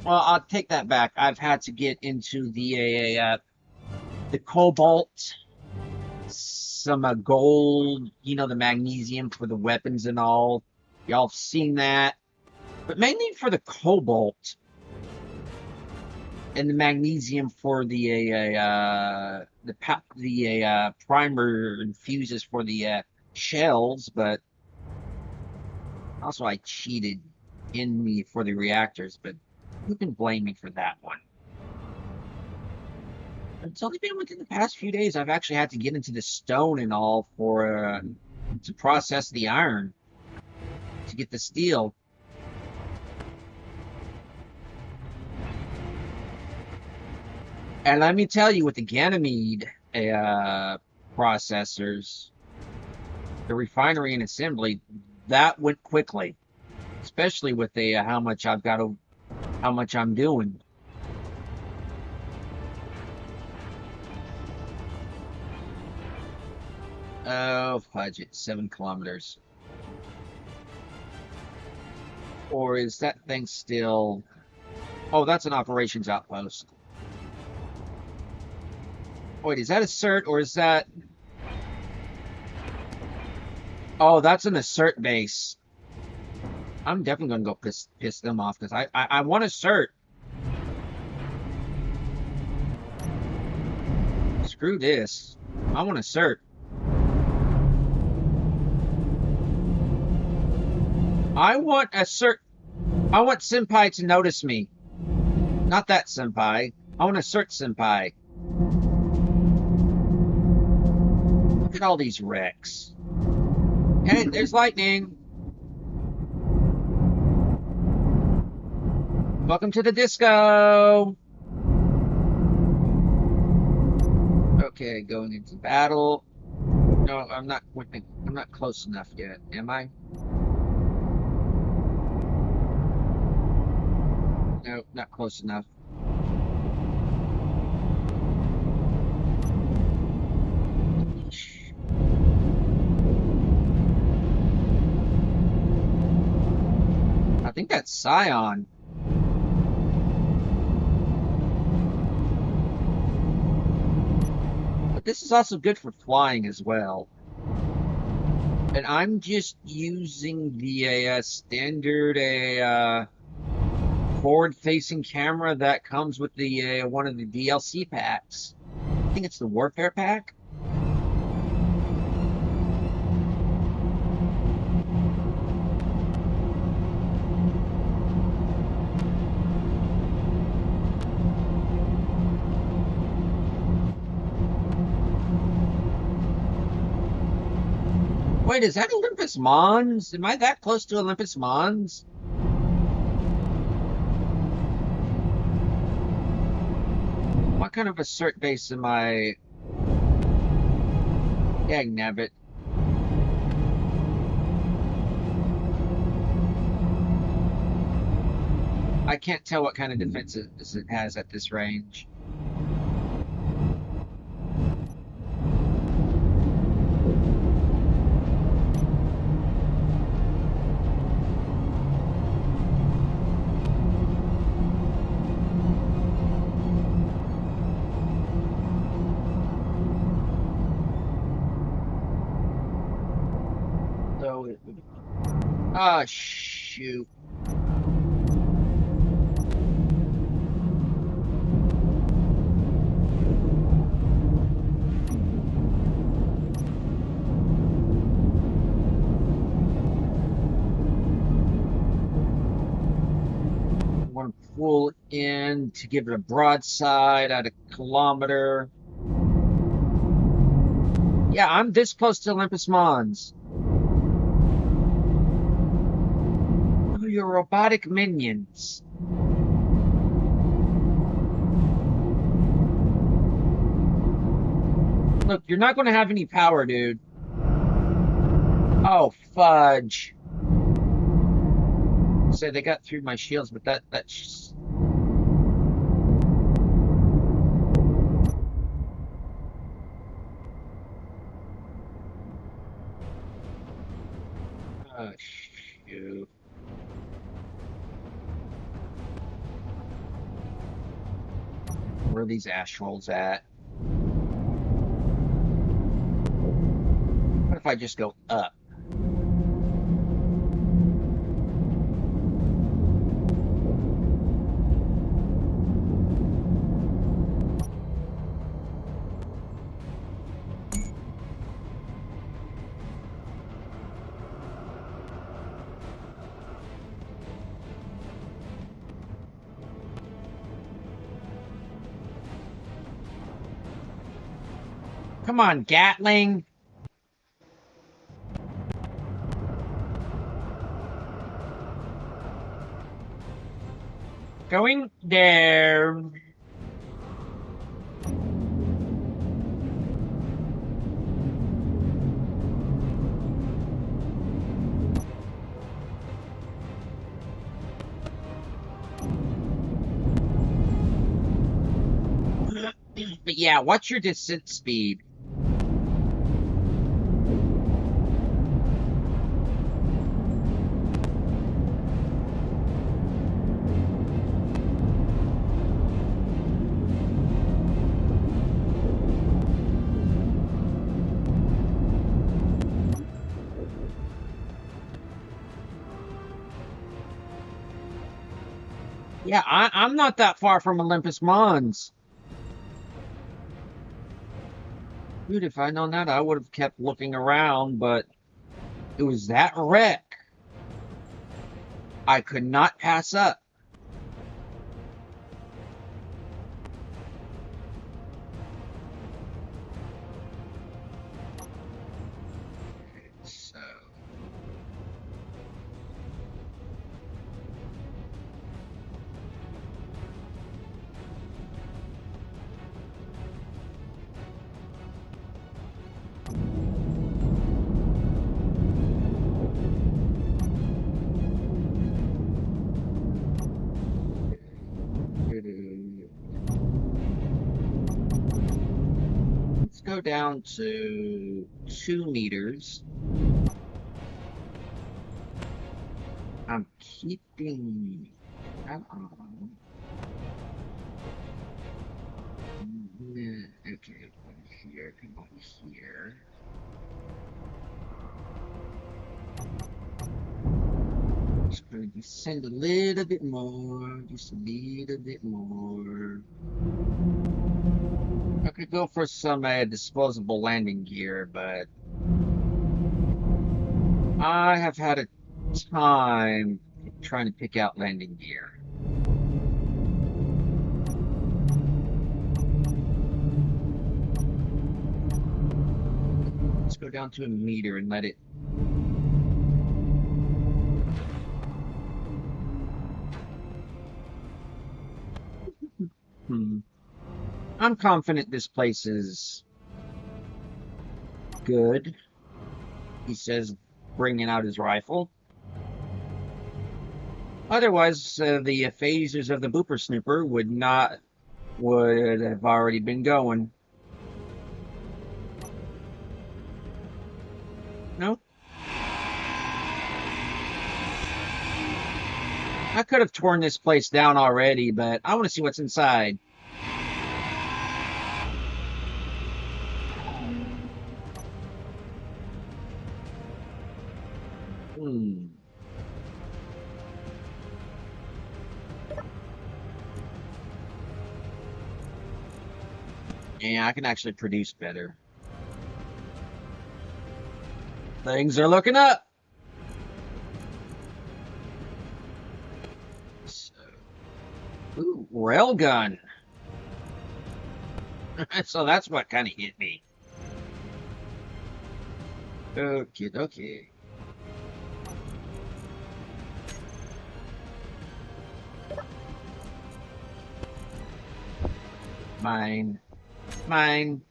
Well, I'll take that back. I've had to get into the cobalt, some gold, the magnesium for the weapons and all. Y'all have seen that, but mainly for the cobalt and the magnesium for the primer and fuses for the shells. But also I cheated in me for the reactors. But who can blame me for that one? It's only been within the past few days I've actually had to get into the stone and all for to process the iron to get the steel. And let me tell you, with the Ganymede processors, the refinery and assembly, that went quickly, especially with the how much I'm doing. Oh, fudge it, 7 kilometers. Or is that thing still? Oh, that's an operations outpost. Wait, is that a cert or is that? Oh, that's an assert base. I'm definitely gonna go piss them off because I want a cert. Screw this. I want a cert. I want a cert. I want Senpai to notice me. Not that Senpai. I want a cert Senpai. Look at all these wrecks. Hey, there's lightning. Welcome to the disco. Okay, going into battle. No, I'm not close enough yet, am I? No, not close enough. I think that's Scion. But this is also good for flying as well. And I'm just using the standard forward-facing camera that comes with the one of the DLC packs. I think it's the Warfare pack. Wait, is that Olympus Mons? Am I that close to Olympus Mons? What kind of assert base am I? Dang nabbit. I can't tell what kind of defenses it has at this range. Ah, shoot. I want to pull in to give it a broadside at a kilometer. Yeah, I'm this close to Olympus Mons. Your robotic minions. Look, you're not going to have any power, dude. Oh, fudge. So they got through my shields, but that's... Oh, shoot. Where are these astrals at? What if I just go up? Come on, Gatling. Going there. But yeah, what's your descent speed? Yeah, I'm not that far from Olympus Mons. Dude, if I'd known that, I would have kept looking around, but it was that wreck. I could not pass up. So. Let's go down to 2 meters. I'm keeping. Okay, come here, come on here. Just gonna descend a little bit more, just a little bit more. I could go for some disposable landing gear, but I have had a time trying to pick out landing gear. Let's go down to 1 meter and let it. I'm confident this place is good. He says, bringing out his rifle. Otherwise, the phasers of the Booper Snooper would have already been going. No? I could have torn this place down already, but I want to see what's inside. Yeah, I can actually produce better. Things are looking up. So, ooh, railgun. So that's what kind of hit me. Okay, okay. Mine. Mine.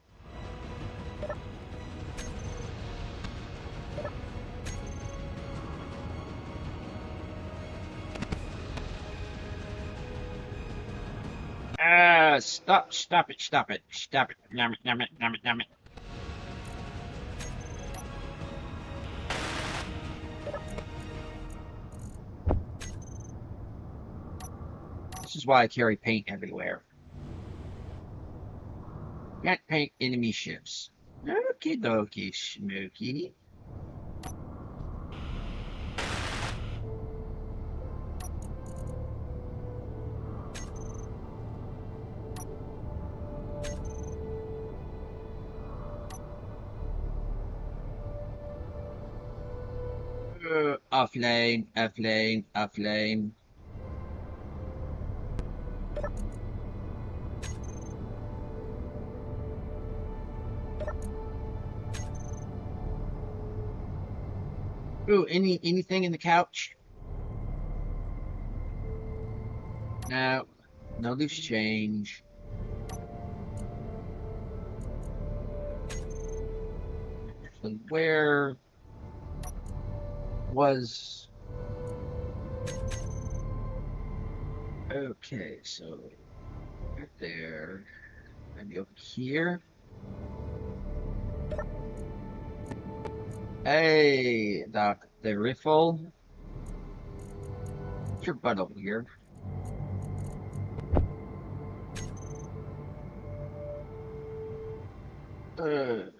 Stop it, stop it, stop it. Damn it, damn it, damn it, damn it. This is why I carry paint everywhere. Can't paint enemy ships. Okie dokie, Smokey. Off lane, off lane, off lane. Ooh, anything in the couch? No, no loose change. So where was? Okay, so right there, maybe over here. Hey, Doc, the riffle. Get your butt over here. Uh,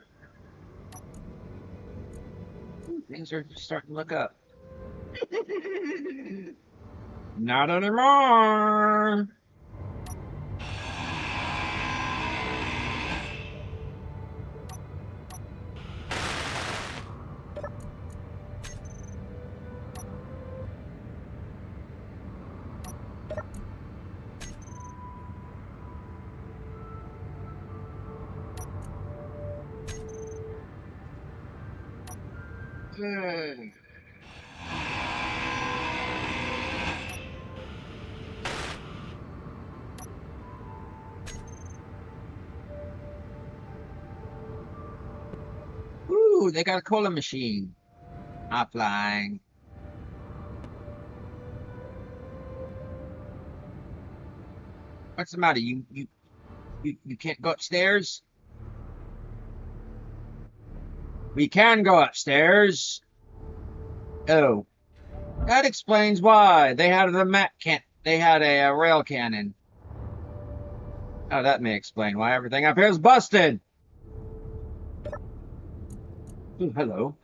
Things are starting to look up. Not anymore. Ooh, they got a cola machine. Offline. What's the matter? You can't go upstairs? We can go upstairs. Oh, that explains why they had the mat can. They had a rail cannon. Oh, that may explain why everything up here is busted. Ooh, hello.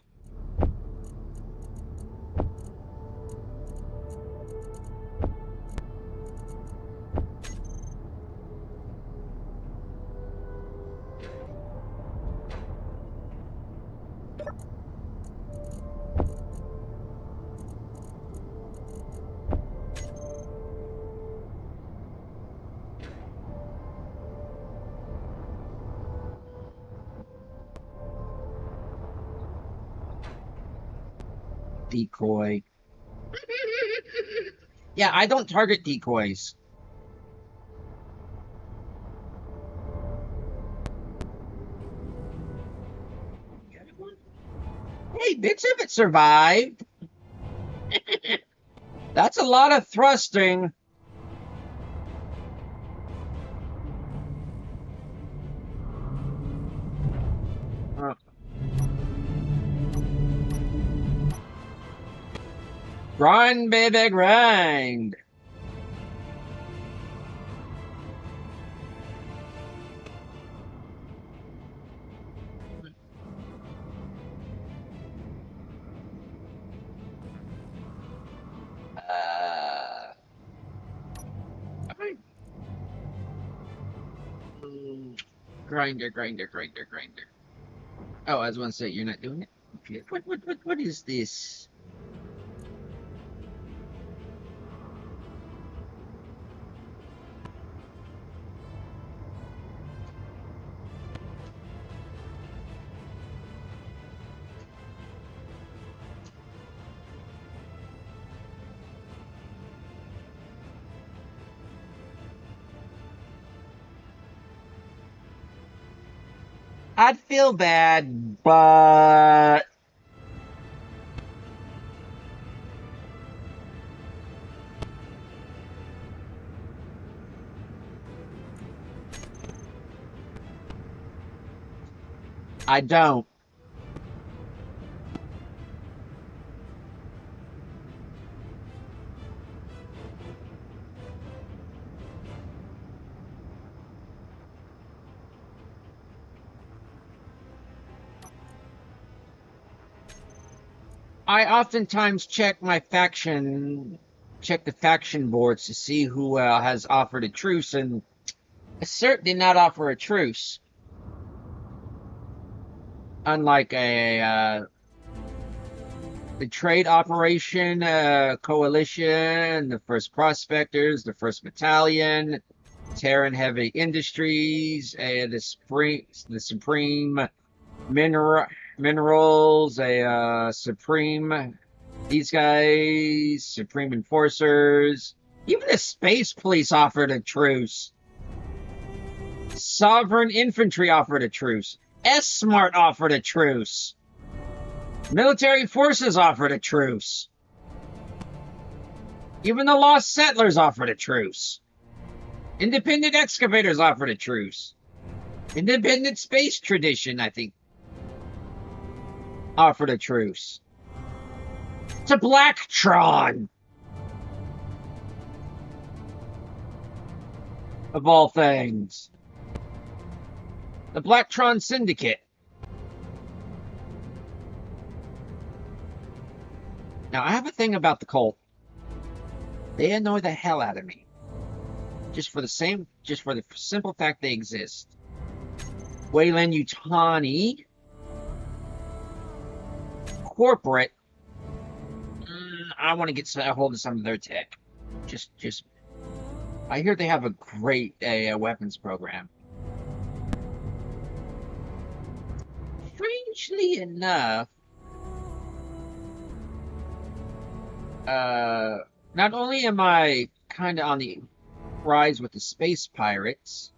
Decoy. Yeah, I don't target decoys. Hey, bits of it survived. That's a lot of thrusting. Uh, Grind, baby, grind. Uh, Grinder, grinder, grinder, grinder. Oh, I was going to say you're not doing it. Okay. What is this? I'd feel bad, but I don't. I oftentimes check the faction boards to see who has offered a truce, and Assert did not offer a truce. Unlike the trade operation coalition, the First Prospectors, the First Battalion, Terran Heavy Industries, the Supreme Minerals, Supreme, these guys, Supreme Enforcers, even the Space Police offered a truce. Sovereign Infantry offered a truce. S-Smart offered a truce. Military Forces offered a truce. Even the Lost Settlers offered a truce. Independent Excavators offered a truce. Independent Space Tradition, I think, offered a truce. To Blacktron! Of all things. The Blacktron Syndicate. Now, I have a thing about the cult. They annoy the hell out of me. Just for the simple fact they exist. Wayland Yutani. Corporate. I want to get a hold of some of their tech. I hear they have a great weapons program. Strangely enough, not only am I kind of on the rise with the space pirates,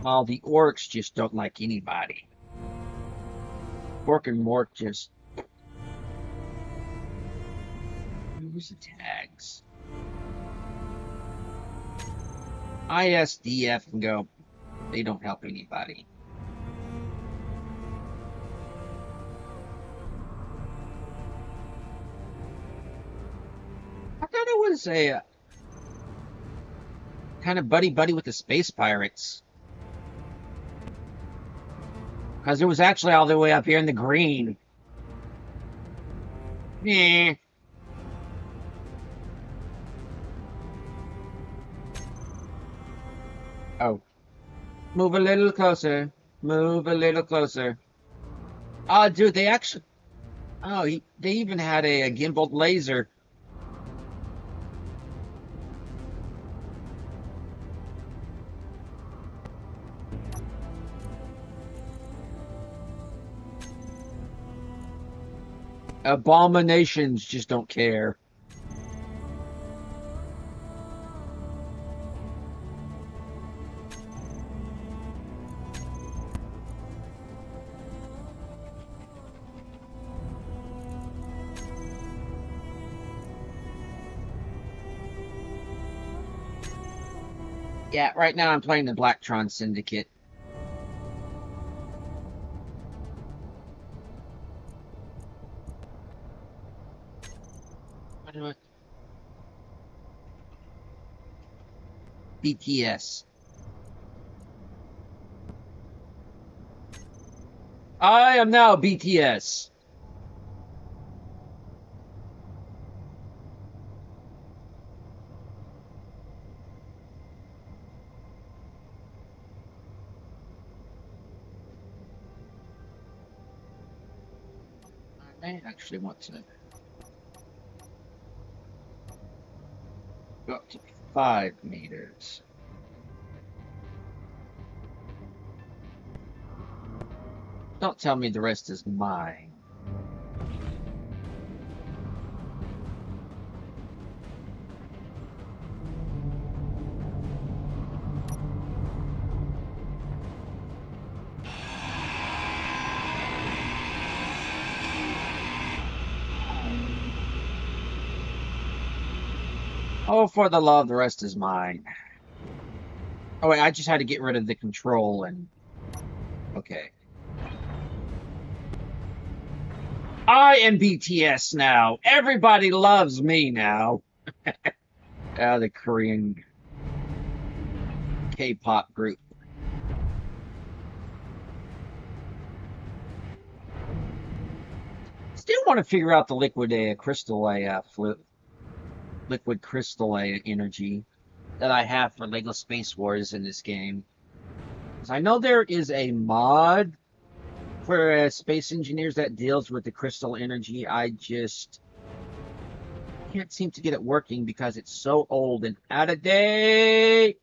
while the orcs just don't like anybody. Orc and Mork just... Where's the tags? ISDF can go. They don't help anybody. I thought it was a kind of buddy-buddy with the space pirates. Because it was actually all the way up here in the green. Yeah. Oh. Move a little closer. Move a little closer. Oh, dude, they actually... Oh, they even had a gimbaled laser. Abominations just don't care. Yeah, right now I'm playing the Blacktron Syndicate. BTS. I am now BTS. I actually want to go up to 5 meters. Don't tell me the rest is mine. Oh, for the love, the rest is mine. Oh, wait, I just had to get rid of the control and... Okay. I am BTS now. Everybody loves me now. The Korean K-pop group. want to figure out the liquid crystal liquid crystal energy that I have for Lego Space Wars in this game. 'Cause I know there is a mod for space engineers that deals with the crystal energy. I just can't seem to get it working because it's so old and out of date.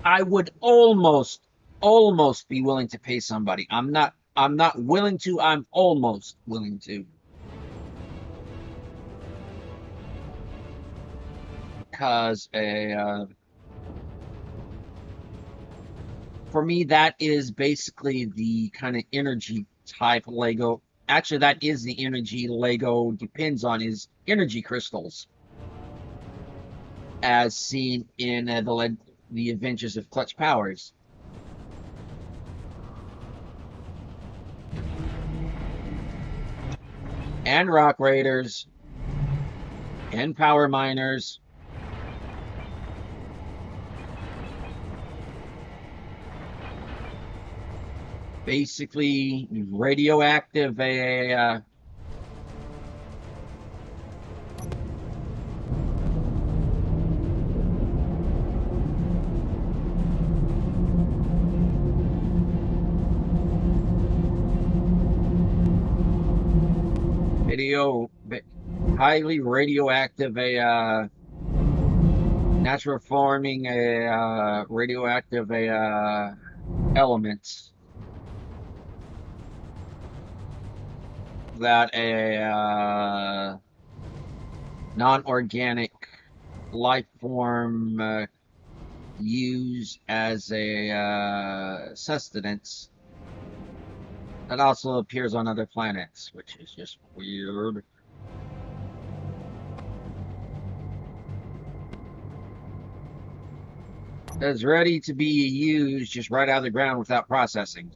I would almost be willing to pay somebody. I'm not willing to, I'm almost willing to. Because for me, that is basically the kind of energy type Lego. Actually, that is the energy Lego depends on, is energy crystals, as seen in the Adventures of Clutch Powers. And Rock Raiders. And Power Miners. Basically, radioactive highly radioactive natural forming radioactive elements that a non-organic life form use as a sustenance that also appears on other planets, which is just weird. That's ready to be used just right out of the ground without processing.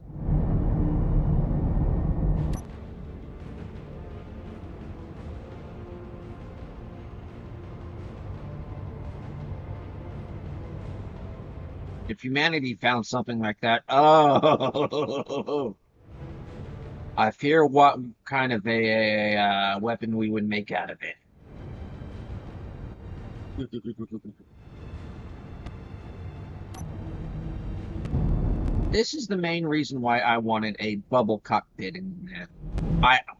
If humanity found something like that, oh, I fear what kind of a weapon we would make out of it. This is the main reason why I wanted a bubble cockpit in there.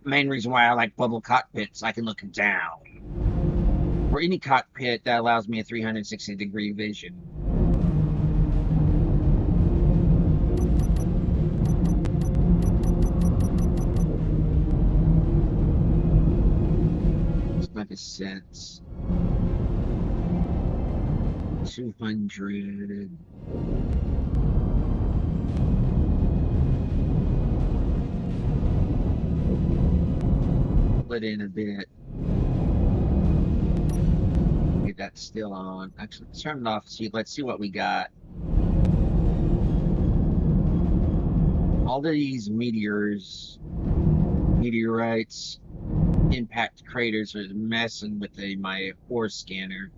Main reason why I like bubble cockpits, I can look down. Or any cockpit that allows me a 360-degree vision. It's like a sense. 200. It in a bit. Get that still on. Actually, let's turn it off. Let's see what we got. All of these meteorites, impact craters are messing with my ore scanner.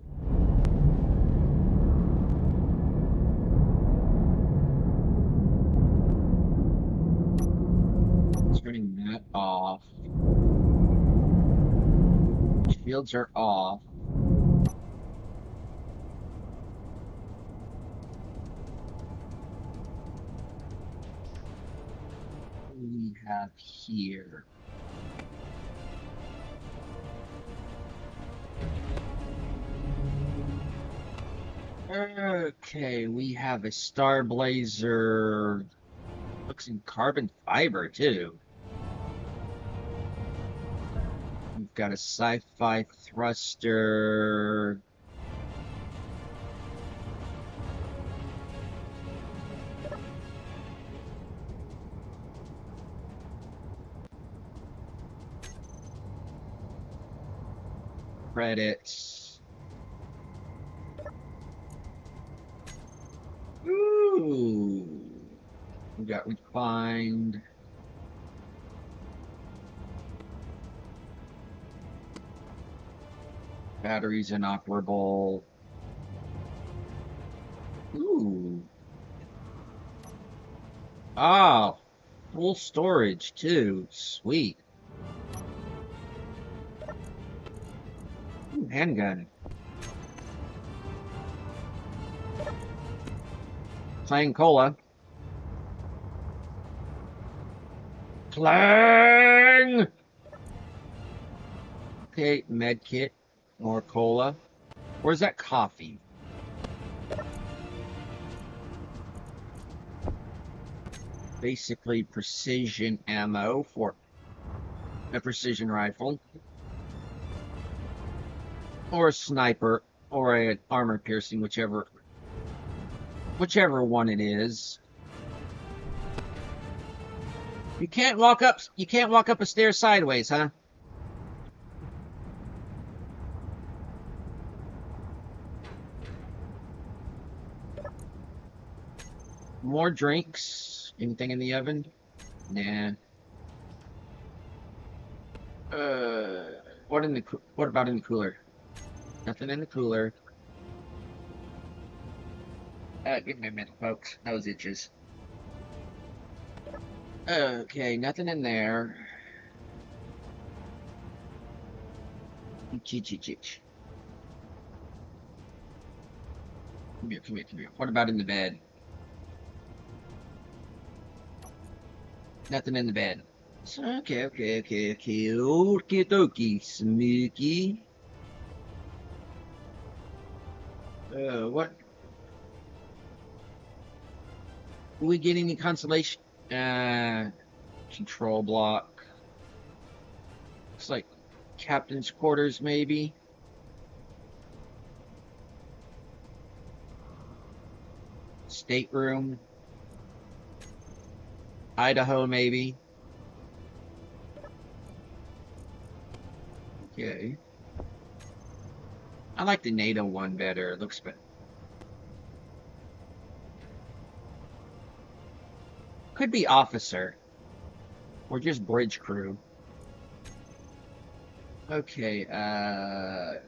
Turning that off. Shields are off. What do we have here? Okay, we have a Star Blazer. Looks in carbon fiber too. We've got a sci-fi thruster. Credits. Ooh. We got refined. Batteries inoperable. Ooh. Oh, full storage too. Sweet. Ooh, handgun. Plain cola. Clang! Okay, med kit. More cola. Where's that coffee? Basically precision ammo for a precision rifle. Or a sniper. Or an armor piercing, whichever one it is. You can't walk up a stair sideways, huh? More drinks. Anything in the oven? Nah. What about in the cooler? Nothing in the cooler. Give me a minute, folks. Nose itches. Okay, nothing in there. Cheech. Come here. What about in the bed? Nothing in the bed. Okay. Okie dokie, sneaky. What? Do we get any consolation? Control block. Looks like captain's quarters, maybe. Stateroom. Idaho, maybe. Okay. I like the NATO one better. It looks better. Could be officer. Or just bridge crew. Okay,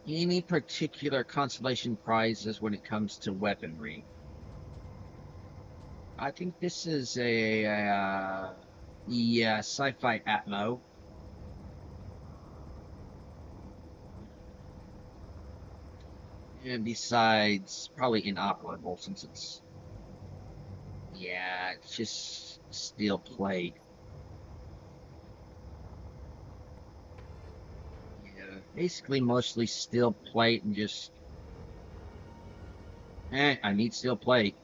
any particular consolation prizes when it comes to weaponry? I think this is yeah, sci-fi Atmo. And besides, probably inoperable since it's, yeah, it's just steel plate. Yeah, basically mostly steel plate and just, I need steel plate.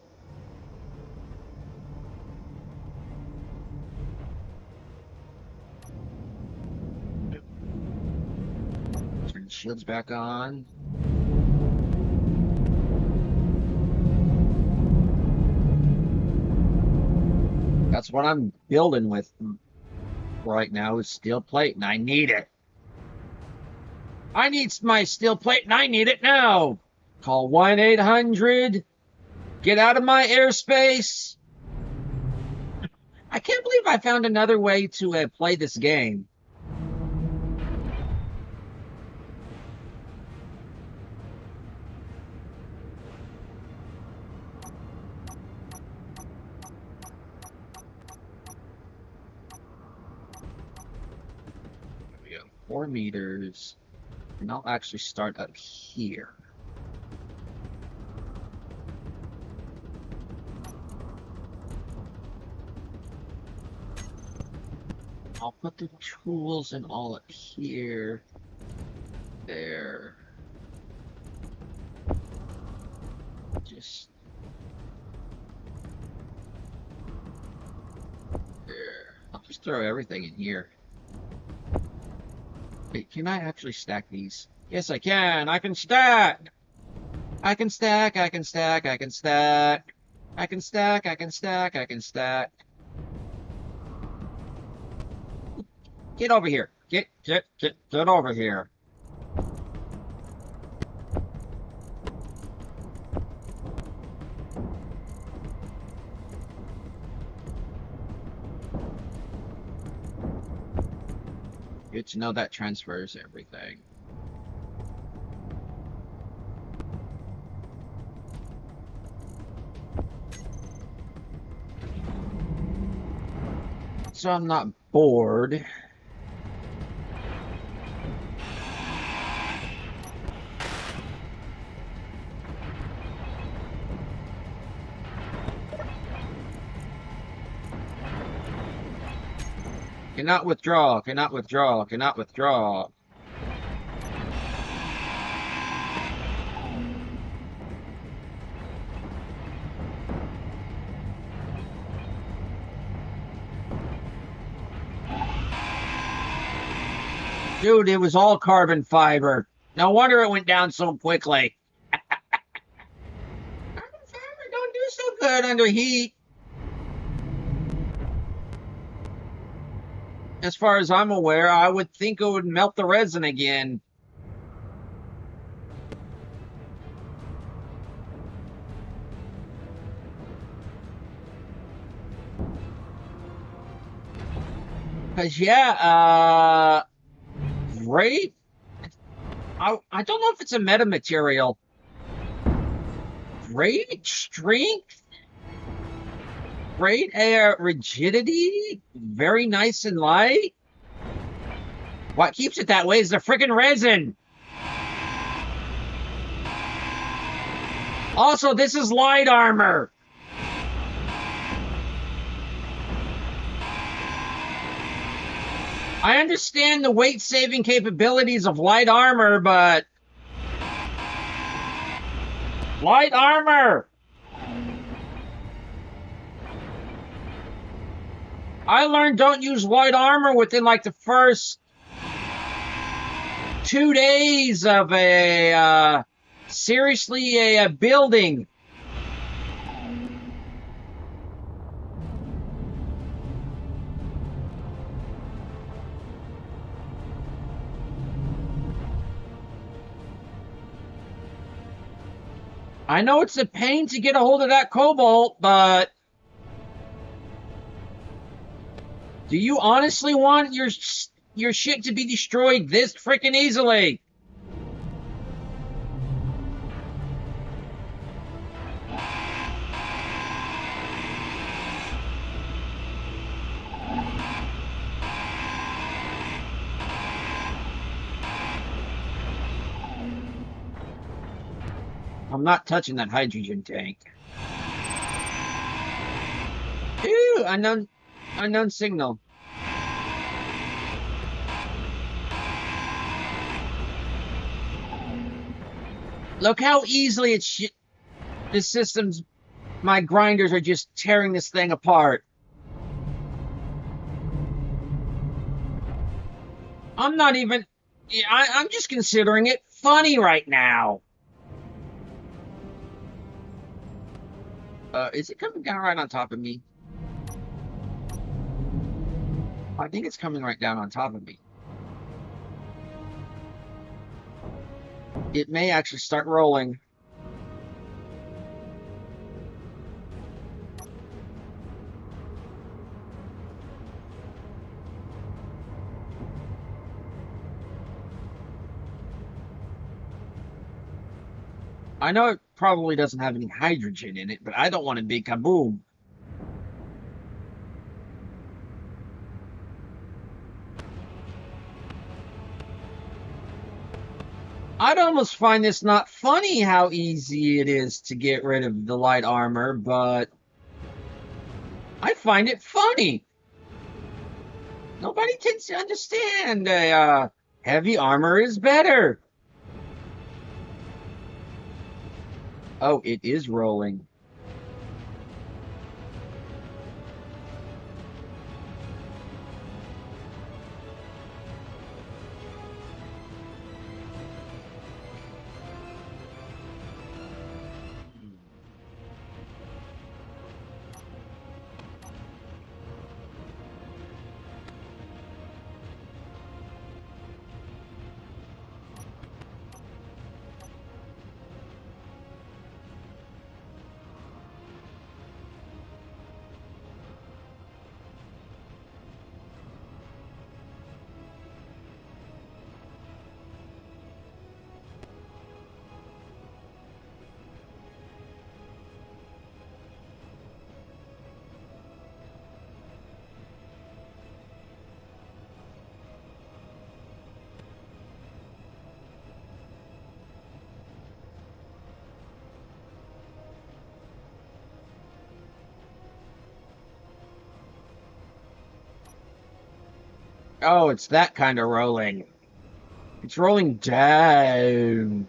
Turn the shields back on. That's what I'm building with right now is steel plate, and I need it. I need my steel plate, and I need it now. Call 1-800. Get out of my airspace. I can't believe I found another way to play this game. There we go. 4 meters. And I'll actually start up here. I'll put the tools and all up here. There. Just there. I'll just throw everything in here. Wait, can I actually stack these? Yes, I can. I can stack. I can stack. I can stack. I can stack. I can stack. I can stack. I can stack. Get over here. Get over here. Good to know that transfers everything. So I'm not bored. Cannot withdraw, cannot withdraw, cannot withdraw. Dude, it was all carbon fiber. No wonder it went down so quickly. Carbon fiber don't do so good under heat. As far as I'm aware, I would think it would melt the resin again. Because, yeah, great. I don't know if it's a metamaterial. Great strength. Great air rigidity. Very nice and light. What keeps it that way is the freaking resin. Also, this is light armor. I understand the weight-saving capabilities of light armor, but... Light armor! I learned don't use light armor within, like, the first 2 days of a, seriously, a building. I know it's a pain to get a hold of that cobalt, but do you honestly want your shit to be destroyed this freaking easily? I'm not touching that hydrogen tank. Ew, unknown signal. Look how easily this system's, my grinders are just tearing this thing apart. I'm not even, I'm just considering it funny right now. Is it coming down right on top of me? I think it's coming right down on top of me. It may actually start rolling. I know it probably doesn't have any hydrogen in it, but I don't want to be kaboom. I'd almost find this not funny how easy it is to get rid of the light armor, but I find it funny. Nobody tends to understand heavy armor is better. Oh, it is rolling. Oh, it's that kind of rolling. It's rolling down.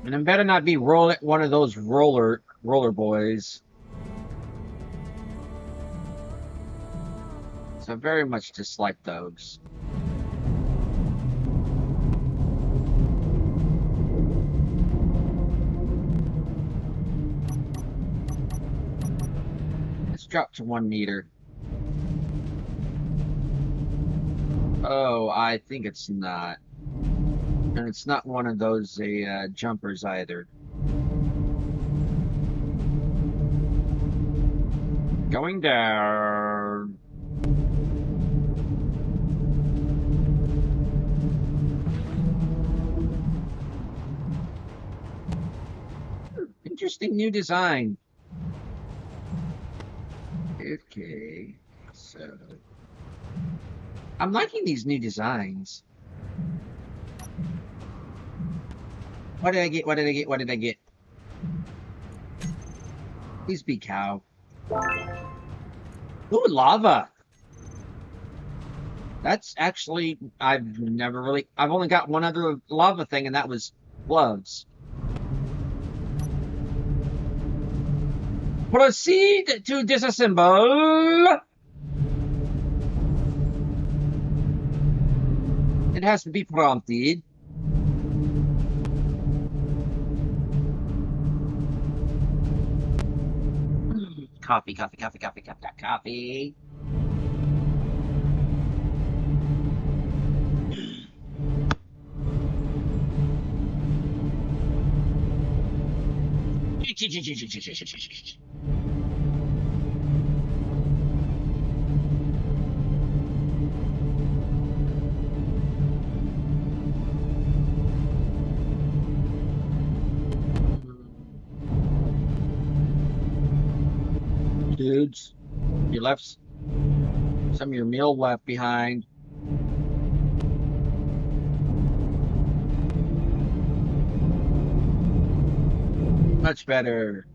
And I better not be rolling one of those roller boys. So I very much dislike those. Let's drop to 1 meter. Oh, I think it's not. And it's not one of those jumpers either. Going down. Interesting new design. Okay, so I'm liking these new designs. What did I get? What did I get? What did I get? Please be cow. Ooh, lava. That's actually, I've only got one other lava thing, and that was gloves. Proceed to disassemble. It has to be prompted. Coffee, coffee, coffee, coffee, coffee, coffee. Dudes, you left some of your meal left behind. Much better.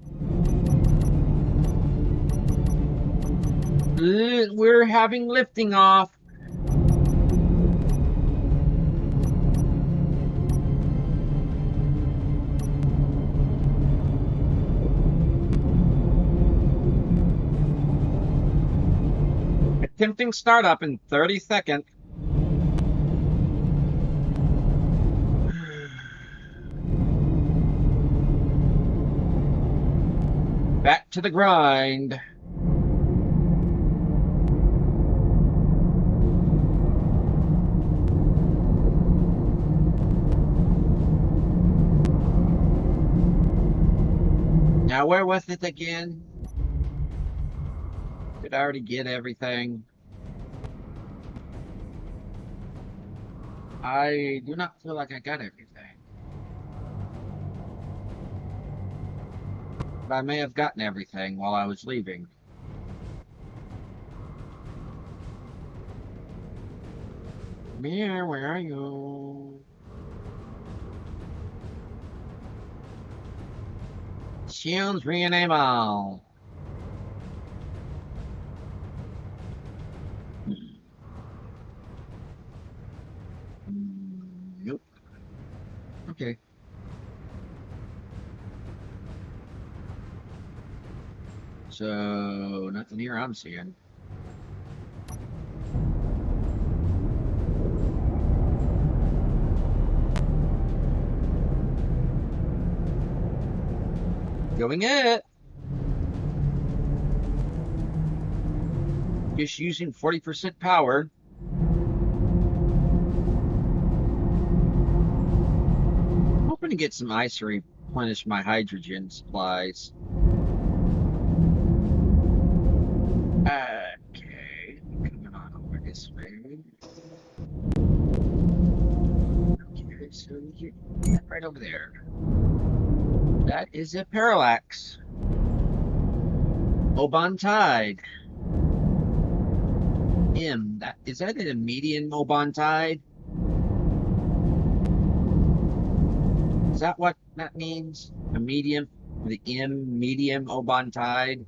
We're having lifting off. Attempting startup in 30 seconds. Back to the grind. Now, where was it again? Did I already get everything? I do not feel like I got everything. But I may have gotten everything while I was leaving. Mia, where are you? Sounds reanimal. Nope. Okay. So, nothing here I'm seeing. Going it. Just using 40% power. I'm hoping to get some ice to replenish my hydrogen supplies. Okay, coming on over this way. Okay, so you get that right over there. That is a parallax. Oban tide. Is that a median Oban tide? that what that means? A medium, the medium Oban tide.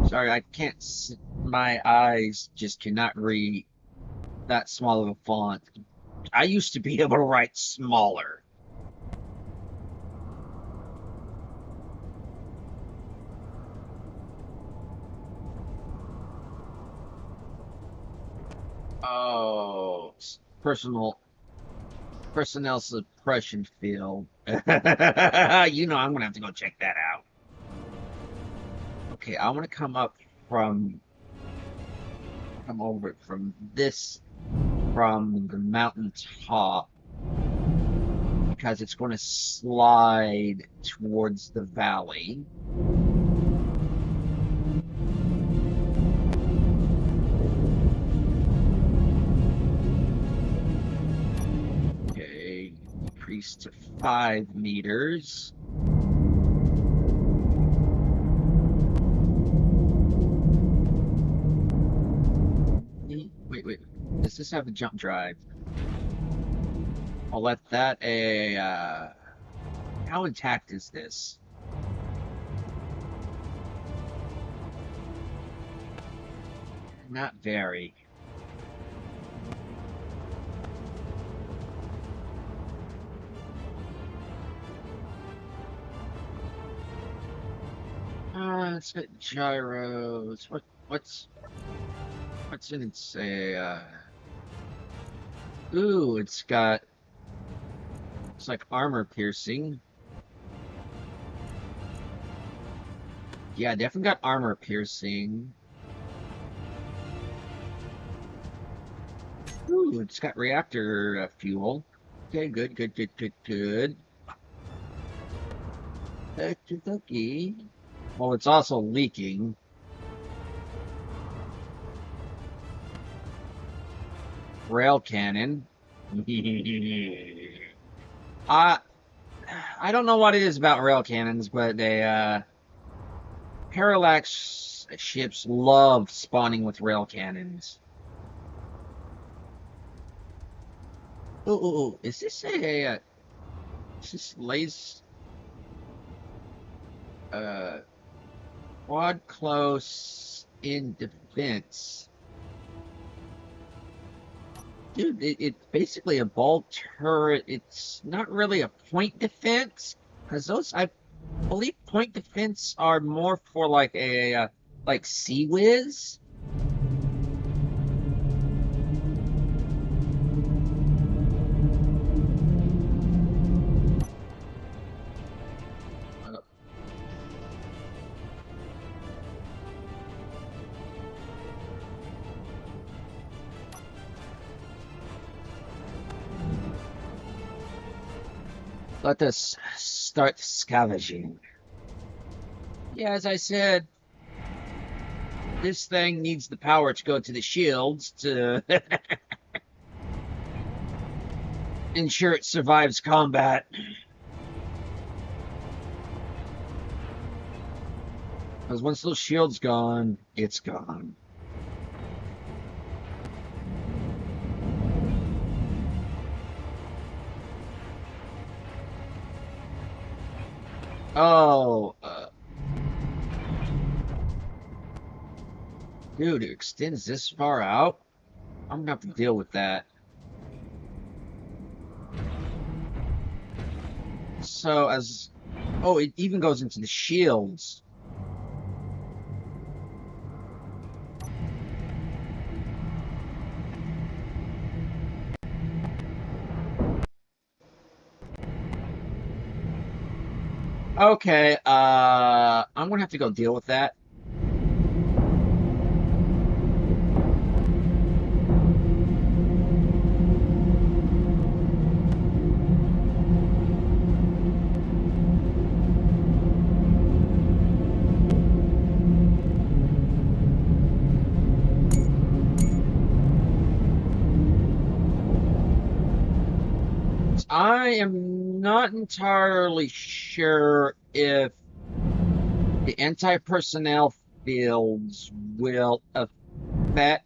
Sorry, I can't. My eyes just cannot read that small of a font. I used to be able to write smaller. Oh, personnel suppression field. You know, I'm gonna have to go check that out. Okay, I want to come over from the mountain top because it's going to slide towards the valley. Okay, increase to 5 meters. Wait. Does this have a jump drive? I'll let that a. How intact is this? Not very. It's got gyros. What's in it? Say, ooh, it's like armor piercing. Yeah, definitely got armor piercing. Ooh, it's got reactor fuel. Okay, good. Okie. Well, it's also leaking. Rail cannon. I don't know what it is about rail cannons, but parallax ships love spawning with rail cannons. Ooh, is this is this lays quad close in defense? Dude, it's basically a ball turret. It's not really a point defense, because those, I believe, point defense are more for like a like Sea Whiz. Let us start scavenging. Yeah, as I said, this thing needs the power to go to the shields to ensure it survives combat. Because once those shields gone, it's gone. Oh, dude, it extends this far out? I'm gonna have to deal with that. So, oh, it even goes into the shields. Okay, I'm gonna have to go deal with that. I am not entirely sure if the anti-personnel fields will affect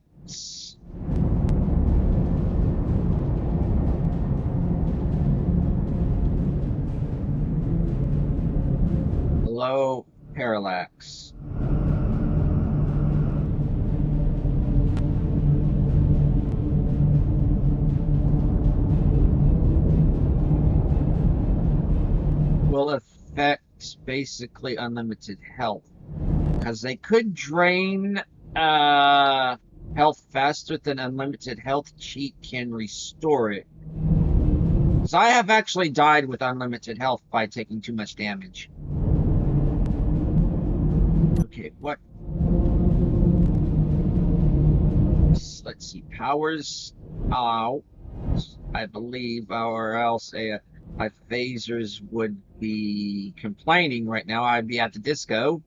Hello, Parallax. Will affect basically unlimited health. Because they could drain health faster than unlimited health cheat can restore it. Because I have actually died with unlimited health by taking too much damage. Okay, what? Let's see. Powers out, I believe, or else my phasers would be complaining right now. I'd be at the disco.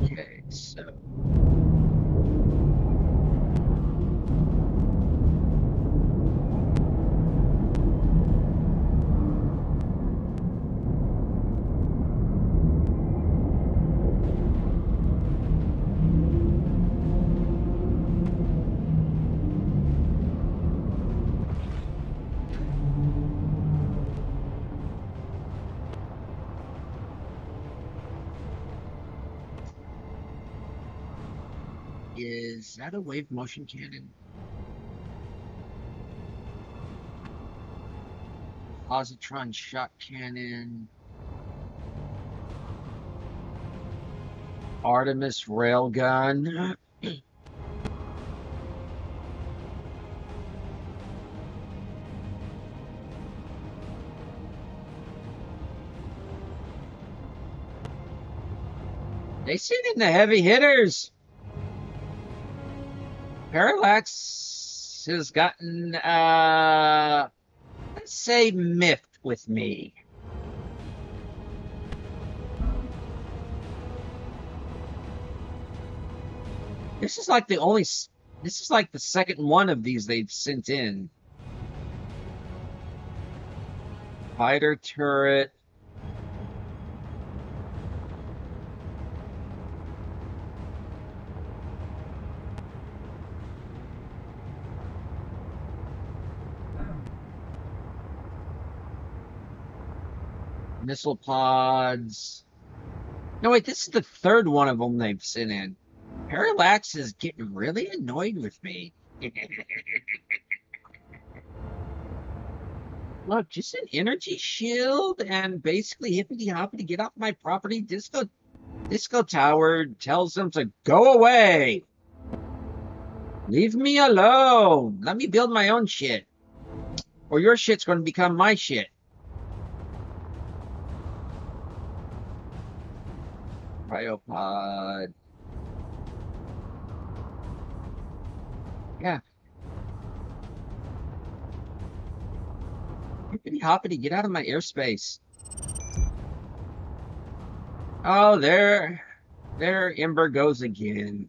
Okay, so. Is that a wave motion cannon? Positron shot cannon. Artemis railgun. They sent in the heavy hitters. Parallax has gotten, let's say, miffed with me. This is like this is like the second one of these they've sent in. Fighter turret. Missile pods. No, wait, this is the third one of them they've sent in. Parallax is getting really annoyed with me. Look, just an energy shield and basically hippity hoppity get off my property. Disco Tower tells them to go away. Leave me alone. Let me build my own shit. Or your shit's going to become my shit. Cryopod. Yeah. Hippity hoppity, get out of my airspace. Oh, there Ember goes again.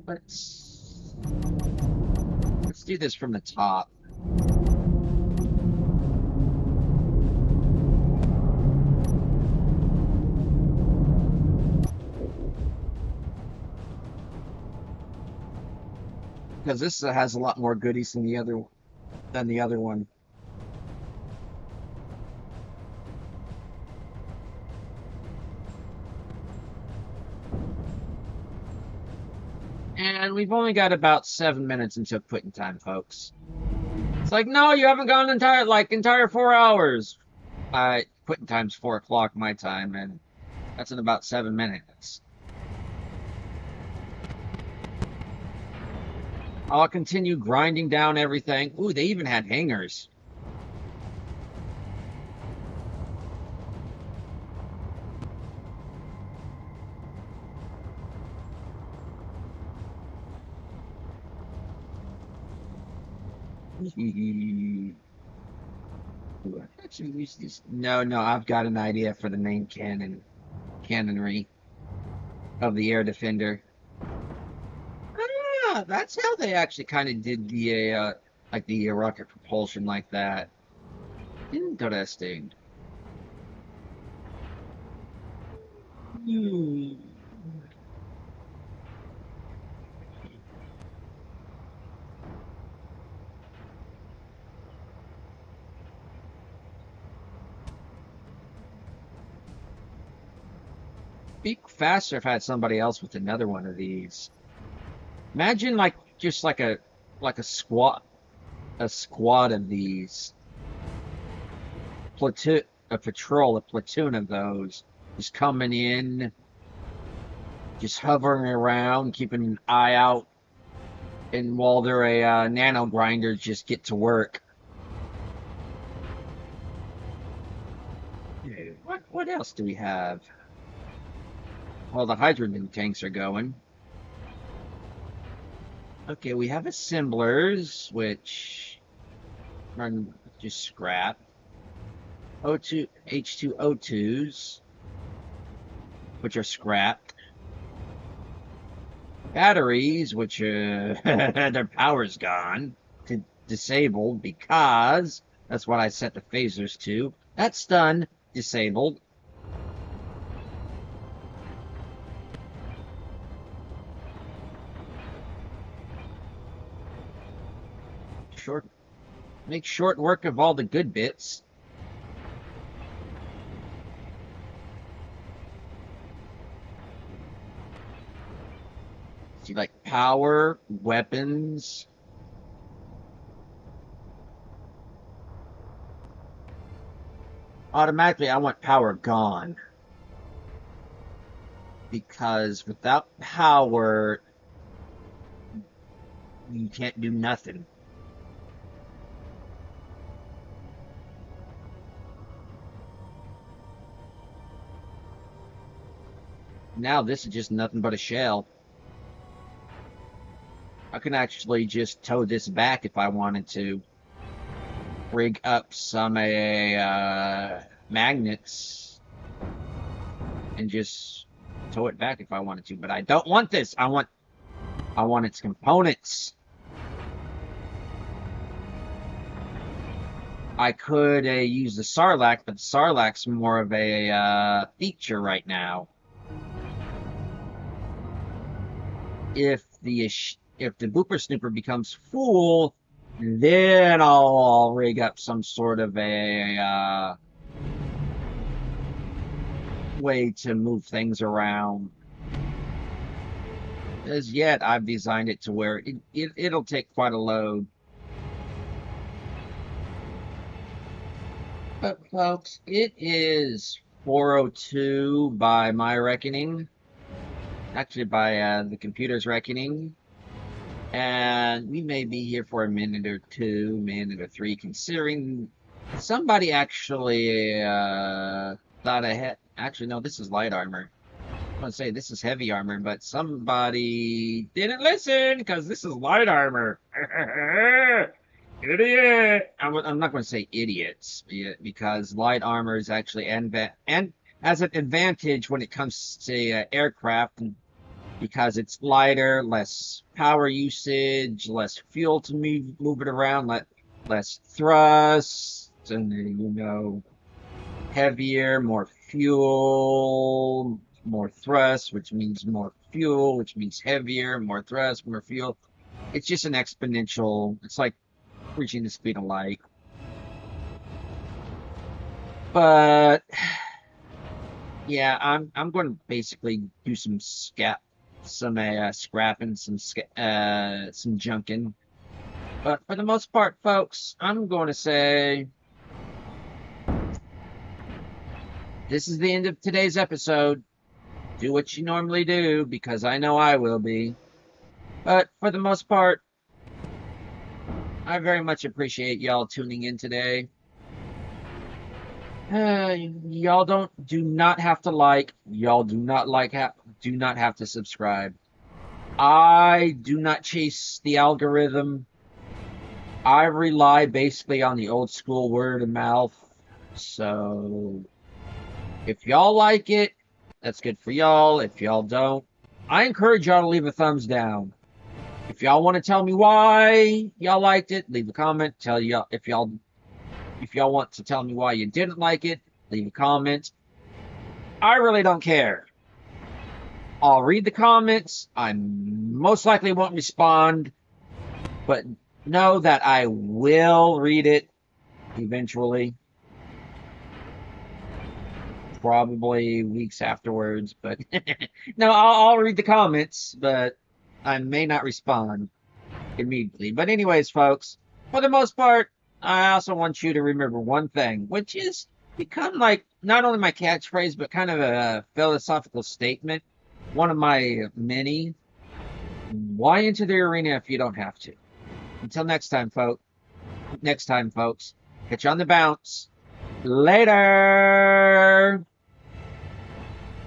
Let's do this from the top. Because this has a lot more goodies than the other one. And we've only got about 7 minutes until quitting time, folks. It's like, no, you haven't gone entire 4 hours. Quitting time's 4 o'clock my time, and that's in about 7 minutes. I'll continue grinding down everything. Ooh, they even had hangers. Actually use this. No, I've got an idea for the main cannonry of the air defender. Ah, that's how they actually kind of did the like the rocket propulsion like that. Interesting. Be faster if I had somebody else with another one of these. Imagine like just like a squad of these a platoon of those just coming in, just hovering around, keeping an eye out, and while they're a nano grinder, just get to work. What else do we have? Well, the hydrogen tanks are going. Okay, we have assemblers, which run just scrap. O2 H2O2s, which are scrapped. Batteries, which their power's gone, to disabled because that's what I set the phasers to. That's done, disabled. Make short work of all the good bits. See, like power, weapons. Automatically, I want power gone. Because without power, you can't do nothing. Now this is just nothing but a shell. I can actually just tow this back if I wanted to. Rig up some magnets and just tow it back if I wanted to. But I don't want this. I want its components. I could use the Sarlacc, but the Sarlacc's more of a feature right now. If the Booper Snooper becomes full, then I'll rig up some sort of a way to move things around. As yet, I've designed it to where it'll take quite a load. But folks, it is 4:02 by my reckoning. Actually, by the computer's reckoning. And we may be here for a minute or two, minute or three, considering somebody actually thought ahead. Actually, no, this is light armor. I want to say this is heavy armor, but somebody didn't listen because this is light armor. Idiot! I'm not going to say idiots because light armor is actually and has an advantage when it comes to aircraft because it's lighter, less power usage, less fuel to move it around, less thrust, and you know, heavier, more fuel, more thrust, which means more fuel, which means heavier, more thrust, more fuel. It's just an exponential. It's like reaching the speed of light. But yeah, I'm going to basically do some scrapping, some junking. But for the most part, folks, I'm going to say this is the end of today's episode. Do what you normally do, because I know I will be. But for the most part, I very much appreciate y'all tuning in today. Y'all do not have to like. Y'all do not have to subscribe. I do not chase the algorithm. I rely basically on the old school word of mouth. So if y'all like it, that's good for y'all. If y'all don't, I encourage y'all to leave a thumbs down. If y'all want to tell me why y'all liked it, leave a comment. Tell y'all if y'all want to tell me why you didn't like it, leave a comment. I really don't care. I'll read the comments. I most likely won't respond, but know that I will read it eventually. probably weeks afterwards. But no, I'll read the comments, but I may not respond immediately. But anyways, folks, for the most part, I also want you to remember one thing, which is become like not only my catchphrase, but kind of a philosophical statement. One of my many. Why enter the arena if you don't have to? Until next time, folks. Next time, folks. Catch you on the bounce. Later.